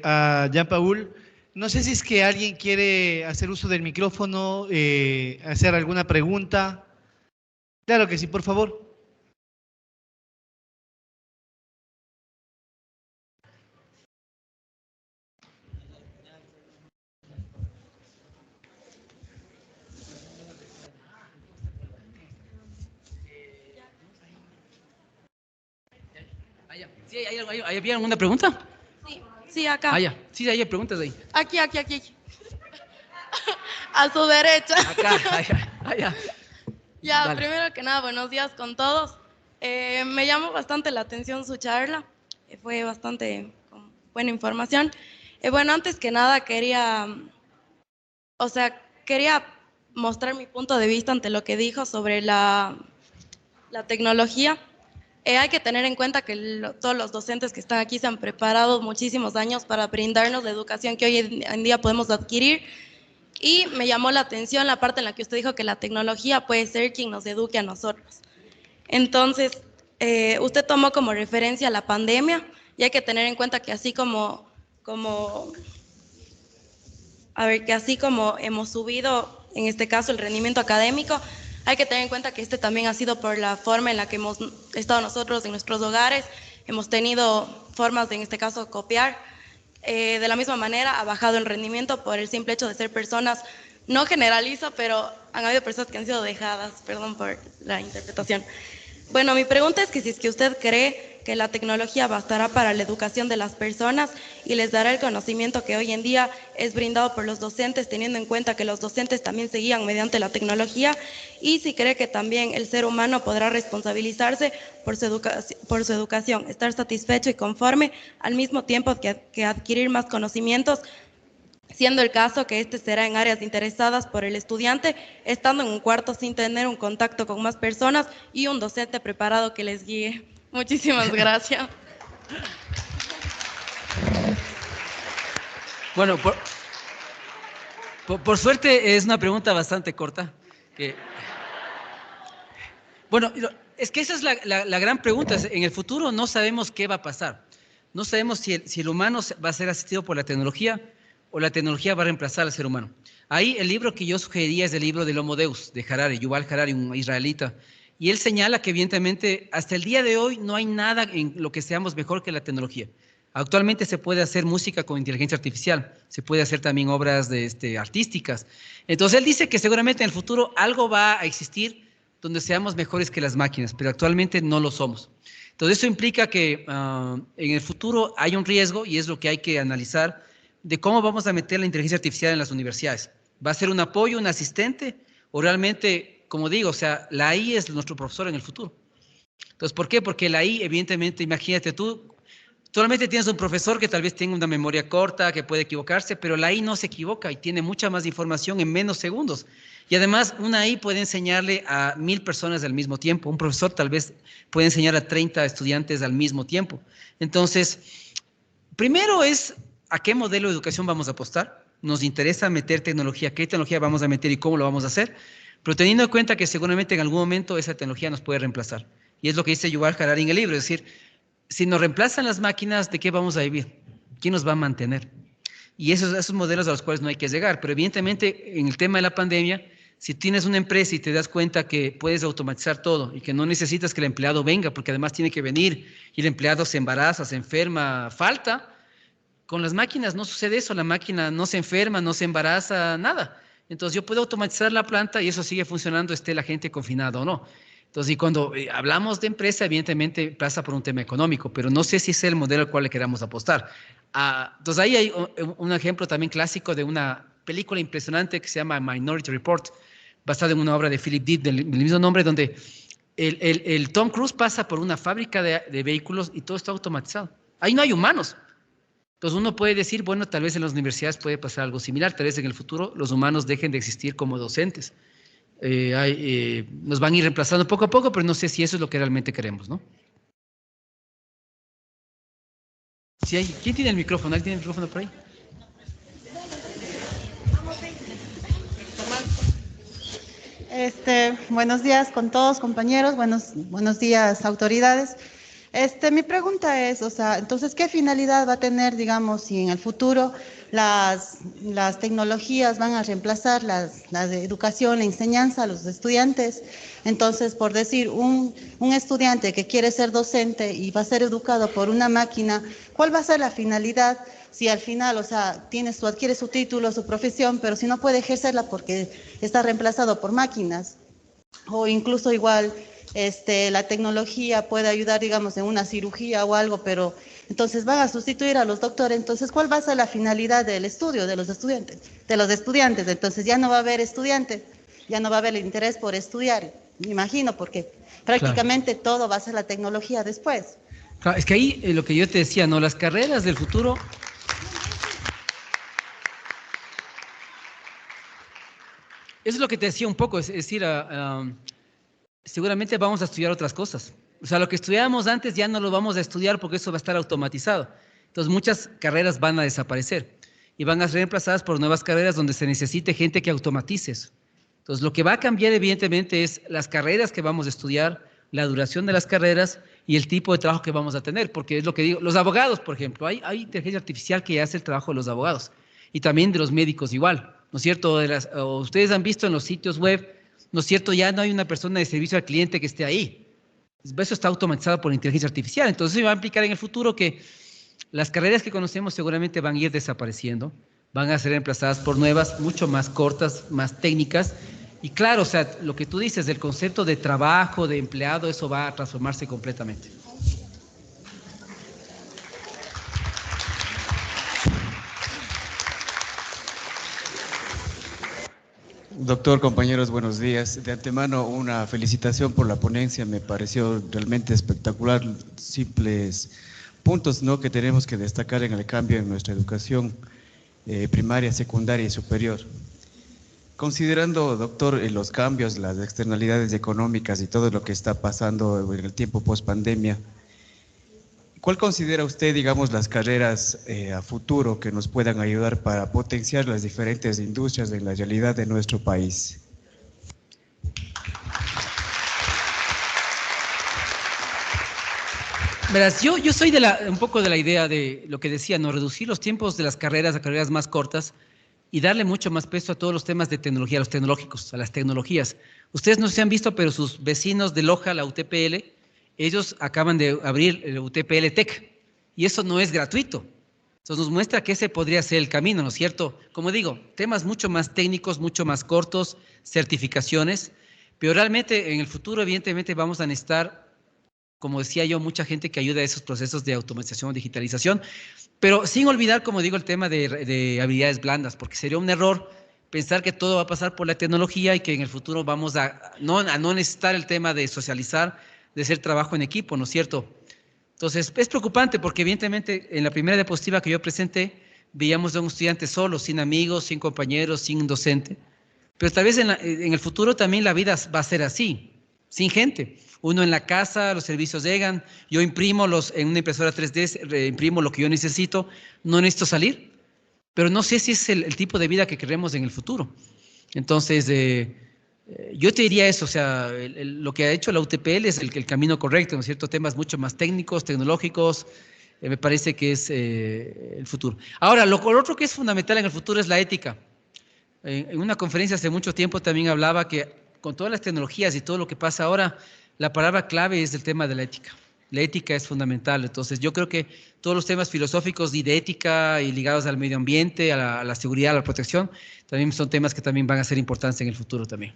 a Jean-Paul. No sé si es que alguien quiere hacer uso del micrófono, hacer alguna pregunta. Claro que sí, por favor. ¿Sí, ¿había alguna pregunta? Sí, sí, acá. Ya. Sí, hay preguntas ahí. Aquí. A su derecha. Acá, ya. Ya, Dale. primero que nada, buenos días con todos. Me llamó bastante la atención su charla. Fue bastante con buena información. Bueno, antes que nada quería mostrar mi punto de vista ante lo que dijo sobre la tecnología. Hay que tener en cuenta que todos los docentes que están aquí se han preparado muchísimos años para brindarnos la educación que hoy en día podemos adquirir, y me llamó la atención la parte en la que usted dijo que la tecnología puede ser quien nos eduque a nosotros. Entonces, usted tomó como referencia la pandemia, y hay que tener en cuenta que así como hemos subido, en este caso, el rendimiento académico, hay que tener en cuenta que este también ha sido por la forma en la que hemos estado nosotros en nuestros hogares. Hemos tenido formas de, en este caso, copiar. De la misma manera, ha bajado el rendimiento por el simple hecho de ser personas, no generalizo, pero han habido personas que han sido dejadas, perdón por la interpretación. Bueno, mi pregunta es que si es que usted cree que la tecnología bastará para la educación de las personas y les dará el conocimiento que hoy en día es brindado por los docentes, teniendo en cuenta que los docentes también se guían mediante la tecnología, y si cree que también el ser humano podrá responsabilizarse por su educación, estar satisfecho y conforme, al mismo tiempo que adquirir más conocimientos, siendo el caso que este será en áreas interesadas por el estudiante, estando en un cuarto sin tener un contacto con más personas y un docente preparado que les guíe. Muchísimas gracias. Bueno, por suerte es una pregunta bastante corta. Bueno, es que esa es la gran pregunta. En el futuro no sabemos qué va a pasar. No sabemos si el humano va a ser asistido por la tecnología o la tecnología va a reemplazar al ser humano. Ahí el libro que yo sugeriría es el libro del Homo Deus, de Harari, Yuval Harari, un israelita. Y él señala que evidentemente hasta el día de hoy no hay nada en lo que seamos mejor que la tecnología. Actualmente se puede hacer música con inteligencia artificial, se puede hacer también obras artísticas. Entonces él dice que seguramente en el futuro algo va a existir donde seamos mejores que las máquinas, pero actualmente no lo somos. Entonces eso implica que en el futuro hay un riesgo, y es lo que hay que analizar, de cómo vamos a meter la inteligencia artificial en las universidades. ¿Va a ser un apoyo, un asistente, o realmente, como digo, o sea, la AI es nuestro profesor en el futuro? Entonces, ¿por qué? Porque la AI, evidentemente, imagínate tú, solamente tienes un profesor que tal vez tenga una memoria corta, que puede equivocarse, pero la AI no se equivoca y tiene mucha más información en menos segundos. Y además, una AI puede enseñarle a 1000 personas al mismo tiempo. Un profesor tal vez puede enseñar a 30 estudiantes al mismo tiempo. Entonces, primero es a qué modelo de educación vamos a apostar. Nos interesa meter tecnología, qué tecnología vamos a meter y cómo lo vamos a hacer, pero teniendo en cuenta que seguramente en algún momento esa tecnología nos puede reemplazar. Y es lo que dice Yuval Harari en el libro, es decir, si nos reemplazan las máquinas, ¿de qué vamos a vivir? ¿Quién nos va a mantener? Y esos modelos a los cuales no hay que llegar. Pero evidentemente, en el tema de la pandemia, si tienes una empresa y te das cuenta que puedes automatizar todo y que no necesitas que el empleado venga, porque además tiene que venir y el empleado se embaraza, se enferma, falta, con las máquinas no sucede eso. La máquina no se enferma, no se embaraza, nada. Entonces yo puedo automatizar la planta y eso sigue funcionando, esté la gente confinada o no. Entonces, y cuando hablamos de empresa, evidentemente pasa por un tema económico, pero no sé si es el modelo al cual le queramos apostar. Entonces, ahí hay un ejemplo también clásico de una película impresionante que se llama Minority Report, basada en una obra de Philip Dick del mismo nombre, donde el Tom Cruise pasa por una fábrica de vehículos y todo está automatizado. Ahí no hay humanos. Entonces, uno puede decir, bueno, tal vez en las universidades puede pasar algo similar, tal vez en el futuro los humanos dejen de existir como docentes. Nos van a ir reemplazando poco a poco, pero no sé si eso es lo que realmente queremos, ¿no? ¿Quién tiene el micrófono? ¿Alguien tiene el micrófono por ahí? Buenos días con todos, compañeros, buenos días, autoridades. Mi pregunta es, entonces, ¿qué finalidad va a tener, digamos, si en el futuro las tecnologías van a reemplazar la educación, la enseñanza a los estudiantes? Entonces, por decir, un estudiante que quiere ser docente y va a ser educado por una máquina, ¿cuál va a ser la finalidad? Si al final, adquiere su título, su profesión, pero si no puede ejercerla porque está reemplazado por máquinas, o incluso igual, la tecnología puede ayudar, digamos, en una cirugía o algo, pero entonces van a sustituir a los doctores. Entonces, ¿cuál va a ser la finalidad del estudio de los estudiantes? Entonces, ya no va a haber estudiantes, ya no va a haber el interés por estudiar, me imagino, porque prácticamente todo va a ser la tecnología después. Claro, es que ahí lo que yo te decía, ¿no? Las carreras del futuro... Eso es lo que te decía un poco, es decir, seguramente vamos a estudiar otras cosas. O sea, lo que estudiábamos antes ya no lo vamos a estudiar porque eso va a estar automatizado. Entonces, muchas carreras van a desaparecer y van a ser reemplazadas por nuevas carreras donde se necesite gente que automatice eso. Entonces, lo que va a cambiar, evidentemente, es las carreras que vamos a estudiar, la duración de las carreras y el tipo de trabajo que vamos a tener. Porque es lo que digo, los abogados, por ejemplo, hay inteligencia artificial que hace el trabajo de los abogados y también de los médicos igual, ¿no es cierto? Ustedes han visto en los sitios web, ¿no es cierto? Ya no hay una persona de servicio al cliente que esté ahí. Eso está automatizado por inteligencia artificial. Entonces, eso va a implicar en el futuro que las carreras que conocemos seguramente van a ir desapareciendo, van a ser reemplazadas por nuevas, mucho más cortas, más técnicas. Y claro, o sea, lo que tú dices, el concepto de trabajo, de empleado, eso va a transformarse completamente. Doctor, compañeros, buenos días. De antemano, una felicitación por la ponencia. Me pareció realmente espectacular. Simples puntos, ¿no?, que tenemos que destacar en el cambio en nuestra educación primaria, secundaria y superior. Considerando, doctor, los cambios, las externalidades económicas y todo lo que está pasando en el tiempo post-pandemia, ¿Cuál considera usted, digamos, las carreras a futuro que nos puedan ayudar para potenciar las diferentes industrias en la realidad de nuestro país? Verás, yo soy un poco de la idea de lo que decía, ¿no? Reducir los tiempos de las carreras a carreras más cortas y darle mucho más peso a todos los temas de tecnología, a los tecnológicos, a las tecnologías. Ustedes no se han visto, pero sus vecinos de Loja, la UTPL, ellos acaban de abrir el UTPL Tech y eso no es gratuito. Eso nos muestra que ese podría ser el camino, ¿no es cierto? Como digo, temas mucho más técnicos, mucho más cortos, certificaciones, pero realmente en el futuro evidentemente vamos a necesitar, como decía yo, mucha gente que ayude a esos procesos de automatización o digitalización, pero sin olvidar, como digo, el tema de habilidades blandas, porque sería un error pensar que todo va a pasar por la tecnología y que en el futuro vamos a no necesitar el tema de socializar, de hacer trabajo en equipo, ¿no es cierto? Entonces, es preocupante porque evidentemente en la primera diapositiva que yo presenté, veíamos a un estudiante solo, sin amigos, sin compañeros, sin docente, pero tal vez en el futuro también la vida va a ser así, sin gente. Uno en la casa, los servicios llegan, yo imprimo en una impresora 3D, imprimo lo que yo necesito, no necesito salir, pero no sé si es el tipo de vida que queremos en el futuro. Entonces, yo te diría eso, o sea, lo que ha hecho la UTPL es el camino correcto, ¿no es cierto? Temas mucho más técnicos, tecnológicos, me parece que es el futuro. Ahora, lo otro que es fundamental en el futuro es la ética. En una conferencia hace mucho tiempo también hablaba que con todas las tecnologías y todo lo que pasa ahora, la palabra clave es el tema de la ética. La ética es fundamental. Entonces, yo creo que todos los temas filosóficos y de ética y ligados al medio ambiente, a la seguridad, a la protección, también son temas que también van a ser importantes en el futuro también.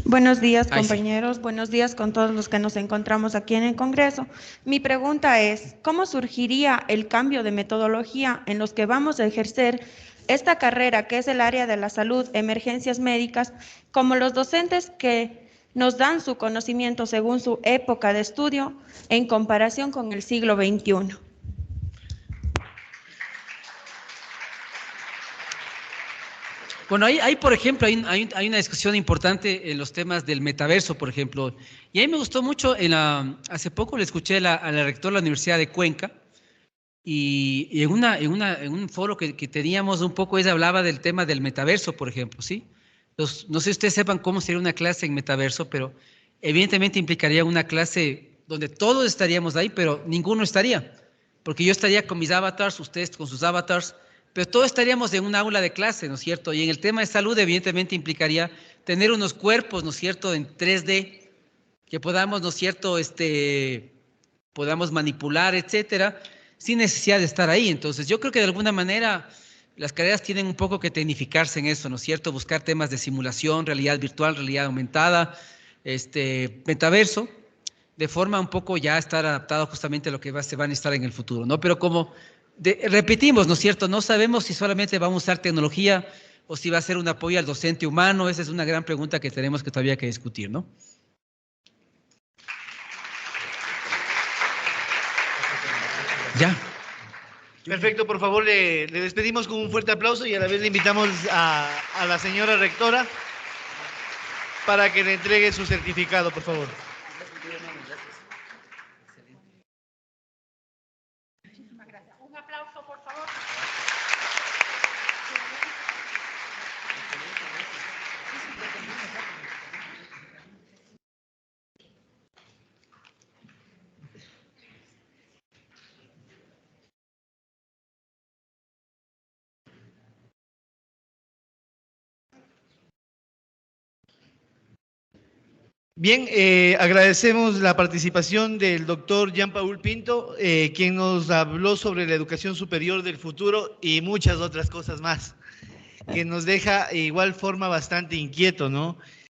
Buenos días, compañeros. Buenos días con todos los que nos encontramos aquí en el Congreso. Mi pregunta es, ¿cómo surgiría el cambio de metodología en los que vamos a ejercer esta carrera, que es el área de la salud, emergencias médicas, como los docentes que nos dan su conocimiento según su época de estudio en comparación con el siglo XXI? Bueno, por ejemplo, hay una discusión importante en los temas del metaverso, por ejemplo. Y a mí me gustó mucho, hace poco le escuché a la rectora de la Universidad de Cuenca, y en un foro que teníamos un poco, ella hablaba del tema del metaverso, por ejemplo, ¿sí? No sé si ustedes sepan cómo sería una clase en metaverso, pero evidentemente implicaría una clase donde todos estaríamos ahí, pero ninguno estaría. Porque yo estaría con mis avatars, ustedes con sus avatars, pero todos estaríamos en un aula de clase, ¿no es cierto? Y en el tema de salud, evidentemente, implicaría tener unos cuerpos, ¿no es cierto?, en 3D, que podamos, ¿no es cierto?, podamos manipular, etcétera, sin necesidad de estar ahí. Entonces, yo creo que de alguna manera las carreras tienen un poco que tecnificarse en eso, ¿no es cierto? Buscar temas de simulación, realidad virtual, realidad aumentada, metaverso, de forma un poco ya estar adaptado justamente a lo que se va a necesitar en el futuro, ¿no? Pero como repetimos, ¿no es cierto? No sabemos si solamente vamos a usar tecnología o si va a ser un apoyo al docente humano. Esa es una gran pregunta que tenemos que todavía que discutir, ¿no? Ya. Perfecto, por favor, le despedimos con un fuerte aplauso y a la vez le invitamos a la señora rectora para que le entregue su certificado, por favor. Un aplauso, por favor. Bien, agradecemos la participación del doctor Jean-Paul Pinto, quien nos habló sobre la educación superior del futuro y muchas otras cosas más, que nos deja de igual forma bastante inquieto, ¿no?